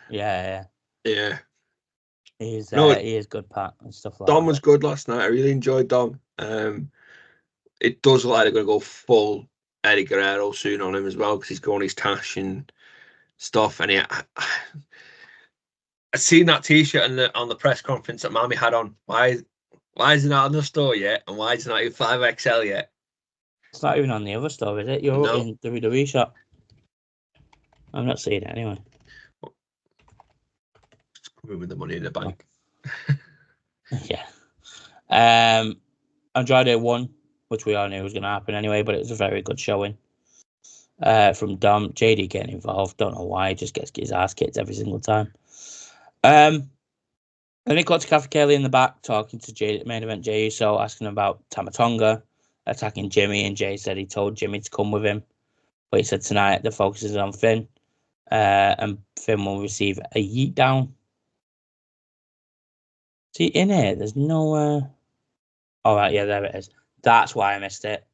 Speaker 3: Yeah. He is good, Pat, and stuff like that.
Speaker 2: Dom was good last night. I really enjoyed Dom. It does look like they're going to go full Eddie Guerrero soon on him as well, because he's going his tash and stuff. And I seen that T-shirt on the press conference that Mami had on. Why is it not in the store yet? And why is it not in 5XL yet?
Speaker 3: It's not even on the other store, is it? You're in the WWE shop. I'm not seeing it anyway.
Speaker 2: It's coming with the money in the bank.
Speaker 3: Yeah. Andrade won, which we all knew was going to happen anyway, but it was a very good showing from Dom. JD getting involved. Don't know why. He just gets his ass kicked every single time. Then he got to Kathy Kelly in the back talking to main event Jey Uso, asking about Tamatonga attacking Jimmy, and Jay said he told Jimmy to come with him, but he said tonight the focus is on Finn, and Finn will receive a yeet down. See, in here, there's no... All right, yeah, there it is. That's why I missed it,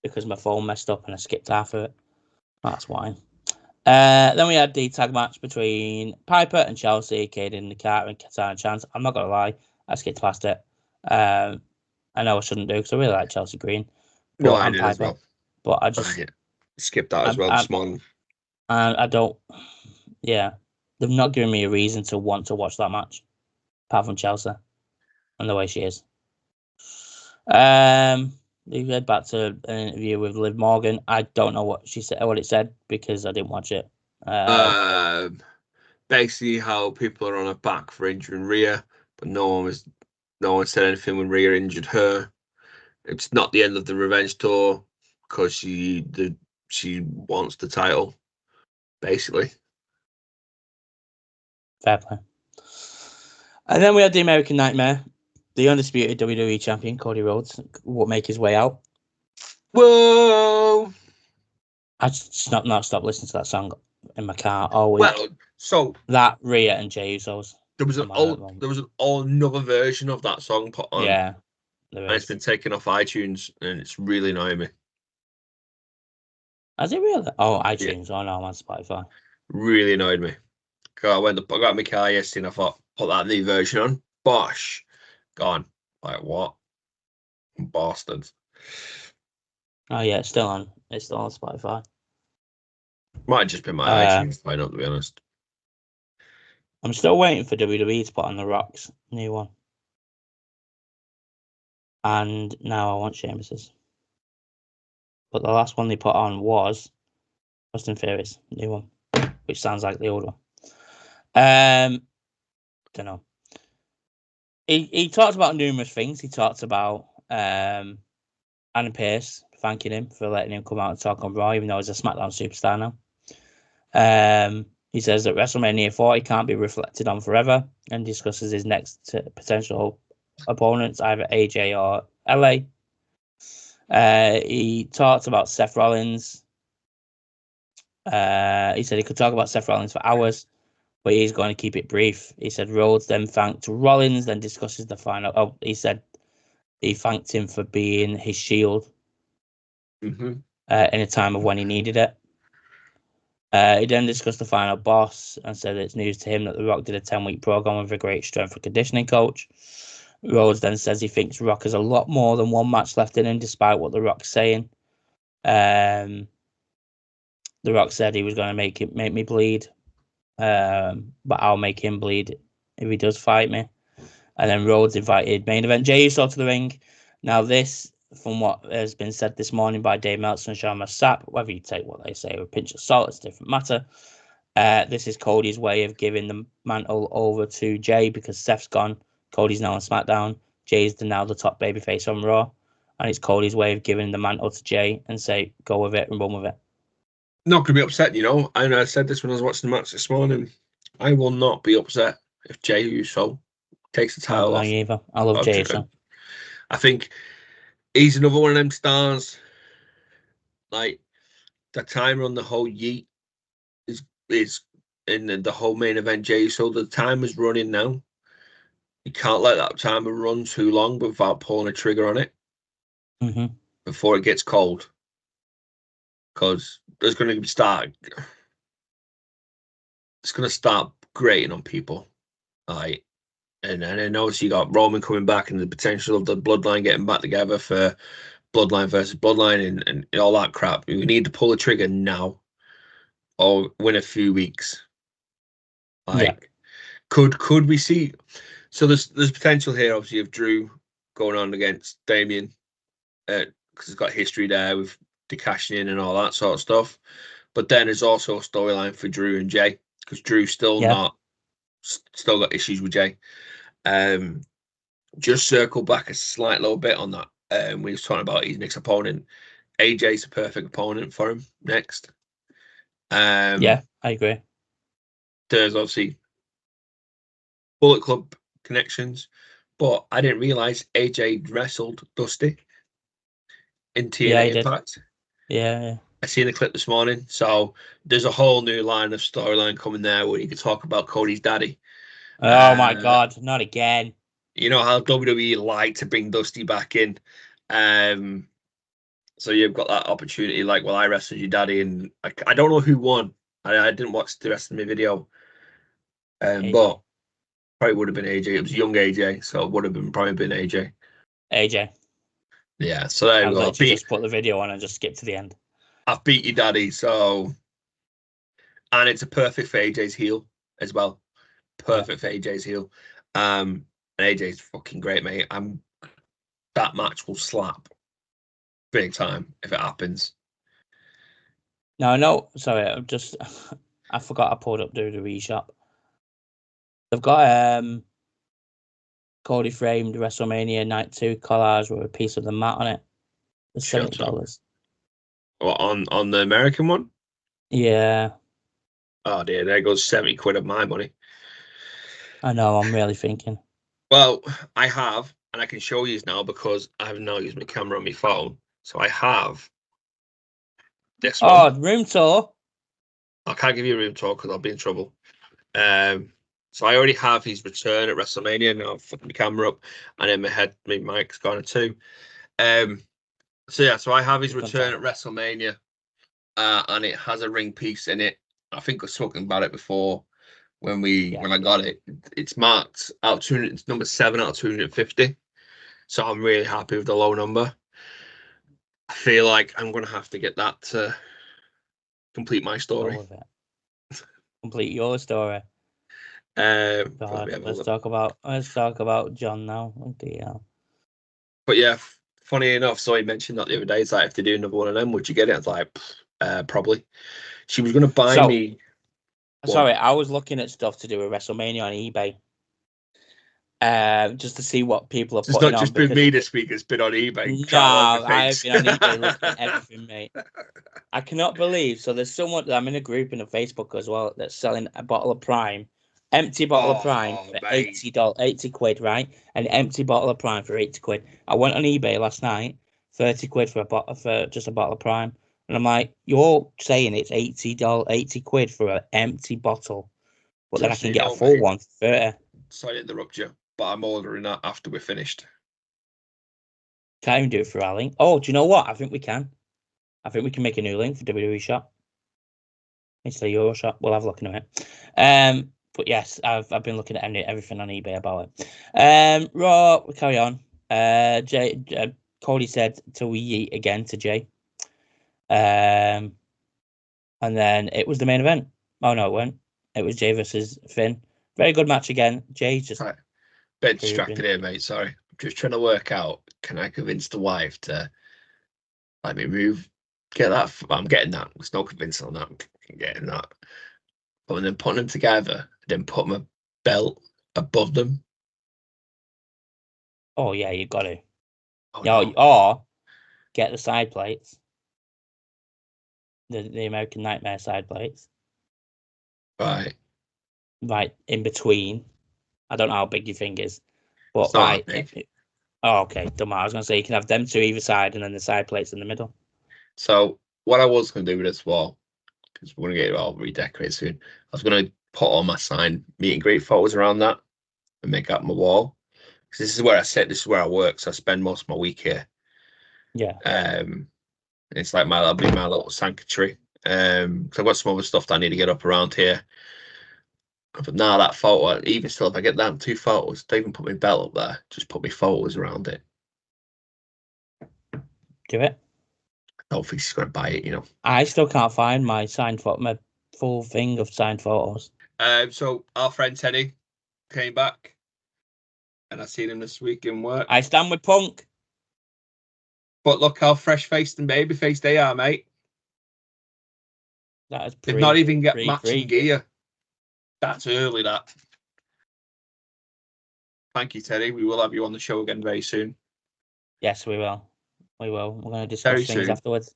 Speaker 3: because my phone messed up and I skipped half of it. That's why. Then we had the tag match between Piper and Chelsea, Kaden Nakata and Katana Chance. I'm not gonna lie, I skipped past it. I know I shouldn't do because I really like Chelsea Green.
Speaker 2: No, I did as well.
Speaker 3: But I just
Speaker 2: skipped that as well this morning.
Speaker 3: And I don't. Yeah, they've not given me a reason to want to watch that match, apart from Chelsea and the way she is. We head back to an interview with Liv Morgan. I don't know what she said, what it said, because I didn't watch it.
Speaker 2: Basically, how people are on her back for injuring Rhea, but no one said anything when Rhea injured her. It's not the end of the revenge tour because she wants the title, basically.
Speaker 3: Fair play. And then we had the American Nightmare. The undisputed WWE champion, Cody Rhodes, will make his way out.
Speaker 2: Whoa!
Speaker 3: I just not stop listening to that song in my car all week.
Speaker 2: Well, so
Speaker 3: that Rhea and Jey Uso's.
Speaker 2: There was another version of that song put on.
Speaker 3: Yeah,
Speaker 2: and it's been taken off iTunes, and it's really annoying me.
Speaker 3: Has it really? Oh, iTunes. Yeah. Oh no, I'm on Spotify.
Speaker 2: Really annoyed me. I got my car yesterday and I thought, put that new version on. Bosh. Gone. Like, what? Bastards.
Speaker 3: Oh, yeah, it's still on. It's still on Spotify.
Speaker 2: Might have just been my iTunes playing up, to be honest.
Speaker 3: I'm still waiting for WWE to put on The Rock's new one. And now I want Sheamus's. But the last one they put on was Fast and Furious, new one, which sounds like the old one. Don't know. He talked about numerous things. He talked about Adam Pearce thanking him for letting him come out and talk on Raw, even though he's a SmackDown superstar now. He says that WrestleMania 40 can't be reflected on forever, and discusses his next potential opponents, either AJ or LA. He talked about Seth Rollins. He said he could talk about Seth Rollins for hours, but he's going to keep it brief. He said Rhodes then thanked Rollins, then discusses the final. Oh, he said he thanked him for being his shield in a time of when he needed it. He then discussed the final boss and said it's news to him that The Rock did a 10-week program with a great strength and conditioning coach. Rhodes then says he thinks Rock has a lot more than one match left in him, despite what The Rock's saying. The Rock said he was going to make me bleed, but I'll make him bleed if he does fight me. And then Rhodes invited main event Jey Uso to the ring. Now this, from what has been said this morning by Dave Meltzer and Sean Sapp, whether you take what they say with a pinch of salt, it's a different matter. This is Cody's way of giving the mantle over to Jey because Seth's gone. Cody's now on SmackDown. Jey's now the top babyface on Raw. And it's Cody's way of giving the mantle to Jey and say, go with it and run with it.
Speaker 2: Not going to be upset, you know. And I said this when I was watching the match this morning. I will not be upset if Jey Uso takes the title off.
Speaker 3: Either. I love Jey Uso.
Speaker 2: I think he's another one of them stars. Like, the timer on the whole Yeet is in the whole main event Jey Uso. The time is running now. You can't let that timer run too long without pulling a trigger on it before it gets cold. Because there's going to start grating on people. Like, and then obviously you got Roman coming back and the potential of the Bloodline getting back together for Bloodline versus Bloodline and all that crap. We need to pull the trigger now or win a few weeks. Like, could we see? So there's potential here, obviously, of Drew going on against Damien because he's got history there with the cashing in and all that sort of stuff. But then there's also a storyline for Drew and Jey because Drew's still got issues with Jey. Just circle back a slight little bit on that. We was talking about his next opponent. AJ's a perfect opponent for him next.
Speaker 3: I agree.
Speaker 2: There's obviously Bullet Club connections, but I didn't realize AJ wrestled Dusty in TNA Impact.
Speaker 3: Yeah.
Speaker 2: I seen the clip this morning, so there's a whole new line of storyline coming there where you can talk about Cody's daddy.
Speaker 3: Oh my God, not again!
Speaker 2: You know how WWE like to bring Dusty back in, so you've got that opportunity. Like, well, I wrestled your daddy, and I don't know who won. I didn't watch the rest of my video, but probably would have been AJ. It was young AJ, so it would have probably been AJ.
Speaker 3: AJ.
Speaker 2: Yeah, so there you go.
Speaker 3: Just put the video on and just skip to the end.
Speaker 2: I've beat your daddy, so, and it's a perfect for AJ's heel as well. Perfect for AJ's heel. And AJ's fucking great, mate. That match will slap big time if it happens.
Speaker 3: No, sorry, I forgot I pulled up the reshop. They've got Cody framed WrestleMania Night 2 collage with a piece of the mat on it. For $70.
Speaker 2: What, on the American one?
Speaker 3: Yeah.
Speaker 2: Oh dear, there goes 70 quid of my money.
Speaker 3: I know, I'm really thinking.
Speaker 2: Well, I have, and I can show you now because I have now used my camera on my phone. So I have this one.
Speaker 3: Oh, room tour.
Speaker 2: I can't give you a room tour because I'll be in trouble. So I already have his return at WrestleMania. Now I've put my camera up, and then my mic's gone too. So I have his return at WrestleMania, and it has a ring piece in it. I think I was talking about it before when I got it. It's marked out 200. It's number 7 out of 250. So I'm really happy with the low number. I feel like I'm gonna have to get that to complete my story.
Speaker 3: Complete your story. Let's talk about John now. Oh dear.
Speaker 2: But yeah, funny enough, so he mentioned that the other day. It's like, if they do another one of them, would you get it? I was like, probably. She was going to buy me.
Speaker 3: Sorry, I was looking at stuff to do with WrestleMania on eBay. Just to see what people are putting on.
Speaker 2: It's not just been me this week, it's been on eBay.
Speaker 3: No, I've been on eBay looking at everything, mate. I cannot believe. So there's someone, I'm in a group in a Facebook as well, that's selling a bottle of Prime, empty bottle of Prime for $80, 80 quid, right? An empty bottle of Prime for 80 quid. I went on eBay last night, 30 quid for just a bottle of Prime. And I'm like, you're saying it's $80 quid for an empty bottle, but then I can get a full one for 30.
Speaker 2: Sorry to interrupt you, but I'm ordering that after we're finished.
Speaker 3: Can't even do it for our link. Oh, do you know what? I think we can. I think we can make a new link for WWE Shop. It's the Euro shop. We'll have a look in a minute. But yes, I've been looking at everything on eBay about it. Raw, we carry on. Cody said till we yeet again to Jay. And then it was the main event. Oh no, it went. It was Jay versus Finn. Very good match again. Jay just
Speaker 2: bit distracted here, mate. Sorry, I'm just trying to work out. Can I convince the wife to let me move? Get that? I'm getting that. There's no convincing on that. I'm getting that. But then putting them together, then put my belt above them.
Speaker 3: Oh yeah, you got to.
Speaker 2: Oh,
Speaker 3: no. Or get the side plates. The American Nightmare side plates.
Speaker 2: Right.
Speaker 3: Right in between. I don't know how big your thing is, but
Speaker 2: It's not that big.
Speaker 3: Oh, okay. Don't matter. I was gonna say you can have them two either side, and then the side plates in the middle.
Speaker 2: So what I was going to do with this wall, because we're going to get it all redecorated soon, I was going to put all my signed meet and greet photos around that and make up my wall. Because this is where I sit. This is where I work. So I spend most of my week here.
Speaker 3: Yeah.
Speaker 2: It's like that'll be my little sanctuary. So I've got some other stuff that I need to get up around here. But now that photo, even still, if I get them 2 photos, don't even put my belt up there. Just put my photos around it.
Speaker 3: Do it.
Speaker 2: I don't think she's going to buy it, you know.
Speaker 3: I still can't find my signed photo, my full thing of signed photos.
Speaker 2: So our friend Teddy came back, and I seen him this week in work.
Speaker 3: I stand with Punk.
Speaker 2: But look how fresh-faced and baby-faced they are, mate.
Speaker 3: That is
Speaker 2: they've not even got matching gear. That's early, that. Thank you, Teddy. We will have you on the show again very soon.
Speaker 3: Yes, we will. We will. We're going to discuss
Speaker 2: very
Speaker 3: things
Speaker 2: soon.
Speaker 3: afterwards.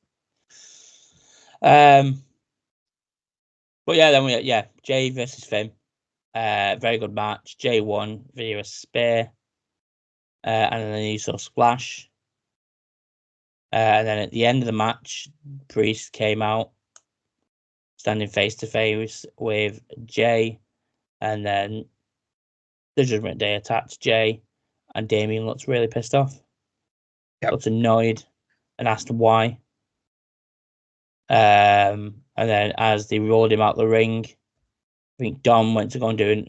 Speaker 3: But yeah, then Jay versus Finn. Very good match. Jay won via a spear. And then you saw Splash. And then at the end of the match, Priest came out, standing face to face with Jay. And then the Judgment Day attacked Jay. And Damien looks really pissed off.
Speaker 2: Yep.
Speaker 3: Looks annoyed and asked why. And then as they rolled him out the ring, I think Dom went to go and do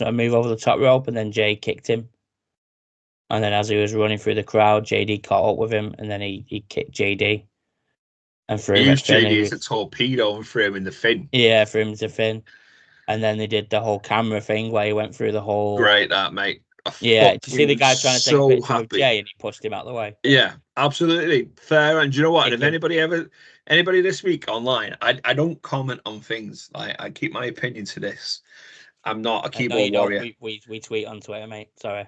Speaker 3: a move over the top rope, and then Jay kicked him. And then as he was running through the crowd, JD caught up with him, and then he kicked JD. And threw him
Speaker 2: used JD as a torpedo and threw him in the fin.
Speaker 3: Yeah, threw him to Finn. And then they did the whole camera thing where he went through the whole...
Speaker 2: Great, that, mate.
Speaker 3: Yeah, did you see the guy trying to take a picture with Jay and he pushed him out of the way?
Speaker 2: Yeah, absolutely. Fair. And do you know what? And if anybody this week online, I don't comment on things. I keep my opinion to this. I'm not a keyboard warrior.
Speaker 3: We tweet on Twitter, mate. Sorry.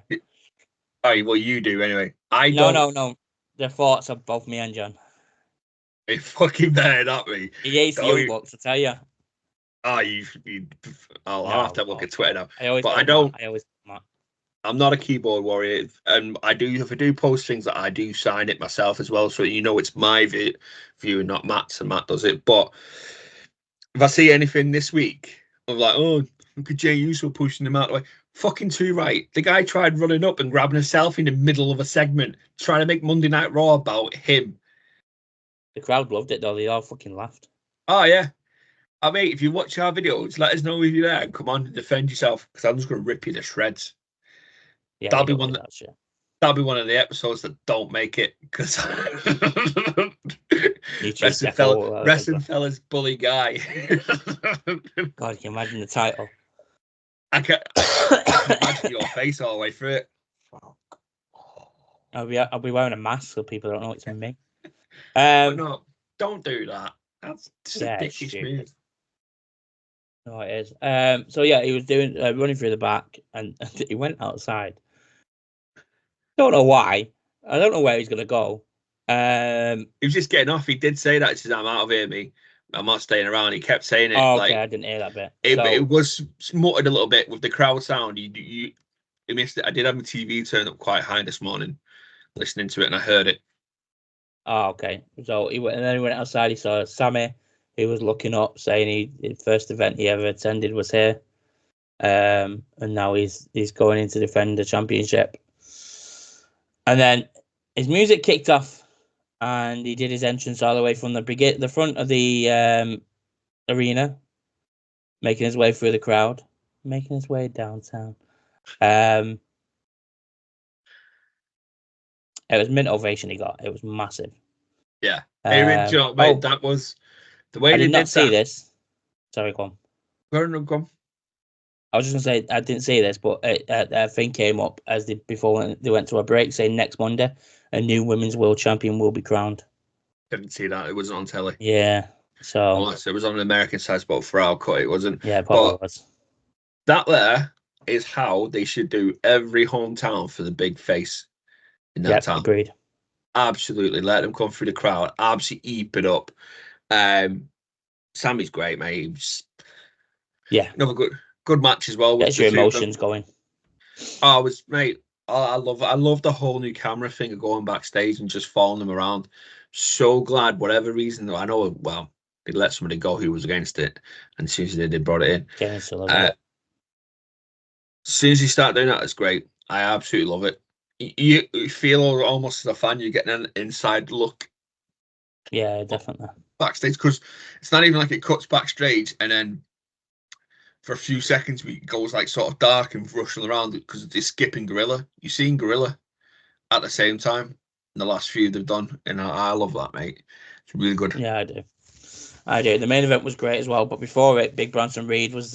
Speaker 2: Oh, well, you do anyway.
Speaker 3: No. The thoughts of both me and John.
Speaker 2: He fucking better not me.
Speaker 3: He hates the Young Bucks, I tell you.
Speaker 2: I'll have to look at Twitter now. I'm not a keyboard warrior, and if I do post things that I do sign it myself as well, so it's my view and not Matt's, and Matt does it. But if I see anything this week, I'm like, oh, look at Jay Uso pushing him out the way. Fucking too right. The guy tried running up and grabbing a selfie in the middle of a segment, trying to make Monday Night Raw about him.
Speaker 3: The crowd loved it, though. They all fucking laughed.
Speaker 2: Oh, yeah. I mean, if you watch our videos, let us know if you're there and come on and defend yourself, because I'm just going to rip you to shreds.
Speaker 3: Yeah,
Speaker 2: that'll be one of the episodes that don't make it, because wrestling fella's bully guy.
Speaker 3: God, can you imagine the title?
Speaker 2: I can imagine your face all the way through it.
Speaker 3: I'll be wearing a mask so people don't know it's me.
Speaker 2: No, don't do that. That's just a dickish move.
Speaker 3: No, it is. So yeah, he was doing running through the back, and he went outside. Don't know why. I don't know where he's gonna go.
Speaker 2: He was just getting off. He did say that. He says, "I'm out of here, me. I'm not staying around." He kept saying it.
Speaker 3: Oh, okay, I didn't hear that bit.
Speaker 2: It was smuttered a little bit with the crowd sound. You missed it. I did have my TV turned up quite high this morning, listening to it, and I heard it.
Speaker 3: Oh, okay. So he went outside. He saw Sammy. He was looking up, saying the first event he ever attended was here, and now he's going in to defend the championship. And then his music kicked off, and he did his entrance all the way from the front of the arena, making his way through the crowd, making his way downtown. It was mint ovation he got. It was massive.
Speaker 2: Yeah. Hey, do you know, mate, that was the way
Speaker 3: I
Speaker 2: they
Speaker 3: did not
Speaker 2: did
Speaker 3: see
Speaker 2: that.
Speaker 3: this. Sorry, go on.
Speaker 2: Go on.
Speaker 3: I was just going to say, I didn't see this, but a thing came up as before they went to a break saying next Monday, a new women's world champion will be crowned.
Speaker 2: Didn't see that. It wasn't on telly.
Speaker 3: Yeah. So.
Speaker 2: Unless it was on an American side, but for our cut, it wasn't.
Speaker 3: Yeah, it probably was.
Speaker 2: That there is how they should do every hometown for the big face in that town.
Speaker 3: Agreed.
Speaker 2: Absolutely. Let them come through the crowd. Absolutely eat it up. Sammy's great, mate. Another good match as well.
Speaker 3: Gets your emotions going.
Speaker 2: Oh, I love the whole new camera thing of going backstage and just following them around. So glad, whatever reason, I know, well, they let somebody go who was against it, and as soon as they brought it in. As soon as you start doing that, it's great. I absolutely love it. You feel almost as a fan, you're getting an inside look.
Speaker 3: Yeah, definitely.
Speaker 2: Backstage, because it's not even like it cuts backstage and then for a few seconds it goes like sort of dark and rushing around because they're skipping Gorilla. You've seen Gorilla at the same time in the last few they've done, and I love that, mate. It's really good.
Speaker 3: Yeah, I do. The main event was great as well, but before it, Big Bronson Reed was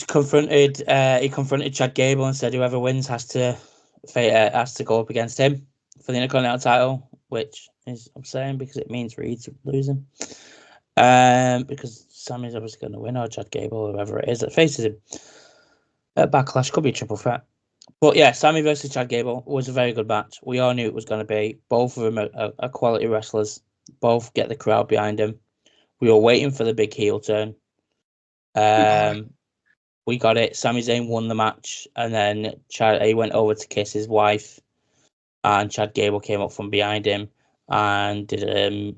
Speaker 3: confronted. He confronted Chad Gable and said whoever wins has to go up against him for the Intercontinental title, which is upsetting because it means Reed's losing. Because Sammy's obviously going to win, or Chad Gable, or whoever it is that faces him at Backlash. Could be a triple threat. But yeah, Sammy versus Chad Gable was a very good match. We all knew it was going to be. Both of them are quality wrestlers. Both get the crowd behind them. We were waiting for the big heel turn. We got it. Sami Zayn won the match, and then he went over to kiss his wife, and Chad Gable came up from behind him and did a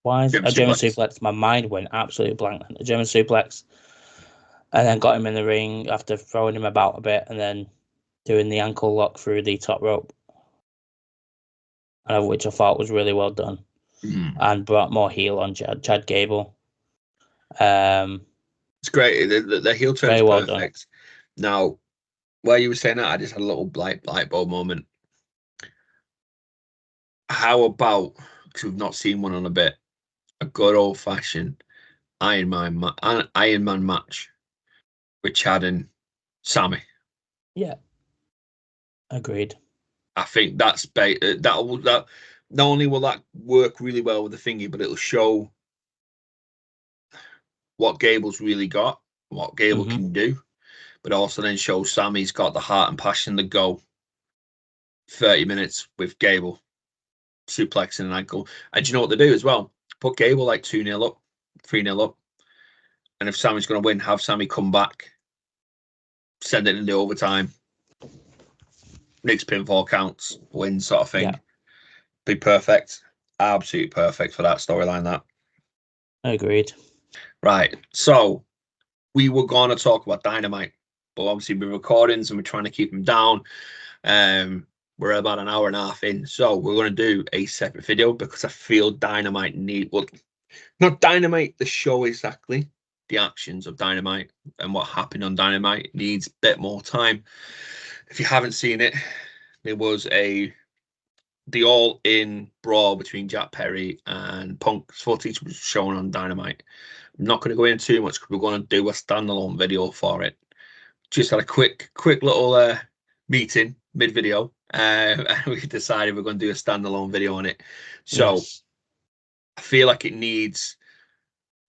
Speaker 3: German suplex. My mind went absolutely blank. A German suplex, and then got him in the ring after throwing him about a bit, and then doing the ankle lock through the top rope, which I thought was really well done, and brought more heel on Chad Gable.
Speaker 2: It's great. The heel turn is
Speaker 3: well
Speaker 2: perfect. Now, while you were saying that, I just had a little light bulb moment. How about, because we've not seen one on a bit, a good old fashioned Iron Man match with Chad and Sammy?
Speaker 3: Yeah, agreed.
Speaker 2: I think that not only will that work really well with the thingy, but it'll show what Gable's really got, what Gable can do, but also then show Sammy's got the heart and passion to go 30 minutes with Gable suplexing an ankle. And do you know what they do as well? Put Gable like 2-0 up, 3-0 up. And if Sammy's going to win, have Sammy come back, send it into overtime. Next pinfall counts, win sort of thing. Yeah. Be perfect. Absolutely perfect for that storyline, that.
Speaker 3: Agreed.
Speaker 2: Right. So we were going to talk about Dynamite, but obviously we're recordings and we're trying to keep them down. We're about an hour and a half in, so we're going to do a separate video because I feel Dynamite not Dynamite, the show exactly, the actions of Dynamite and what happened on Dynamite needs a bit more time. If you haven't seen it, there was the all-in brawl between Jack Perry and Punk's footage was shown on Dynamite. I'm not going to go into too much because we're going to do a standalone video for it. Just had a quick little meeting mid-video, and we decided we're going to do a standalone video on it. So yes. I feel like it needs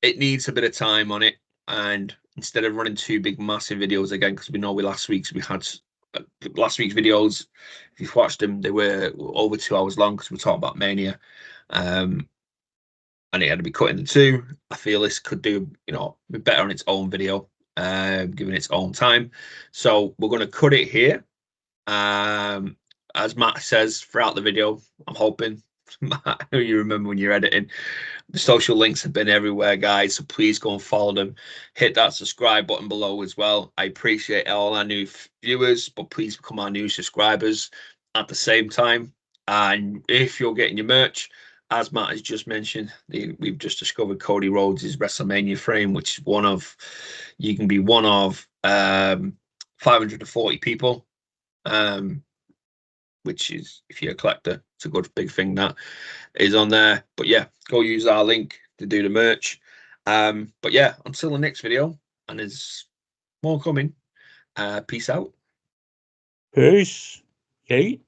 Speaker 2: a bit of time on it, and instead of running two big massive videos again, because we know last week's videos, if you've watched them, they were over 2 hours long because we're talking about Mania, and it had to be cut into two. I feel this could do be better on its own video, given its own time. So we're going to cut it here. As Matt says throughout the video, I'm hoping, Matt, you remember when you're editing, the social links have been everywhere, guys, so please go and follow them. Hit that subscribe button below as well. I appreciate all our new viewers, but please become our new subscribers at the same time. And if you're getting your merch, as Matt has just mentioned, we've just discovered Cody Rhodes' WrestleMania frame, which is you can be one of 540 people, which is, if you're a collector, it's a good big thing that is on there. But yeah, go use our link to do the merch. But yeah, until the next video, and there's more coming. Peace out.
Speaker 3: Peace. Okay.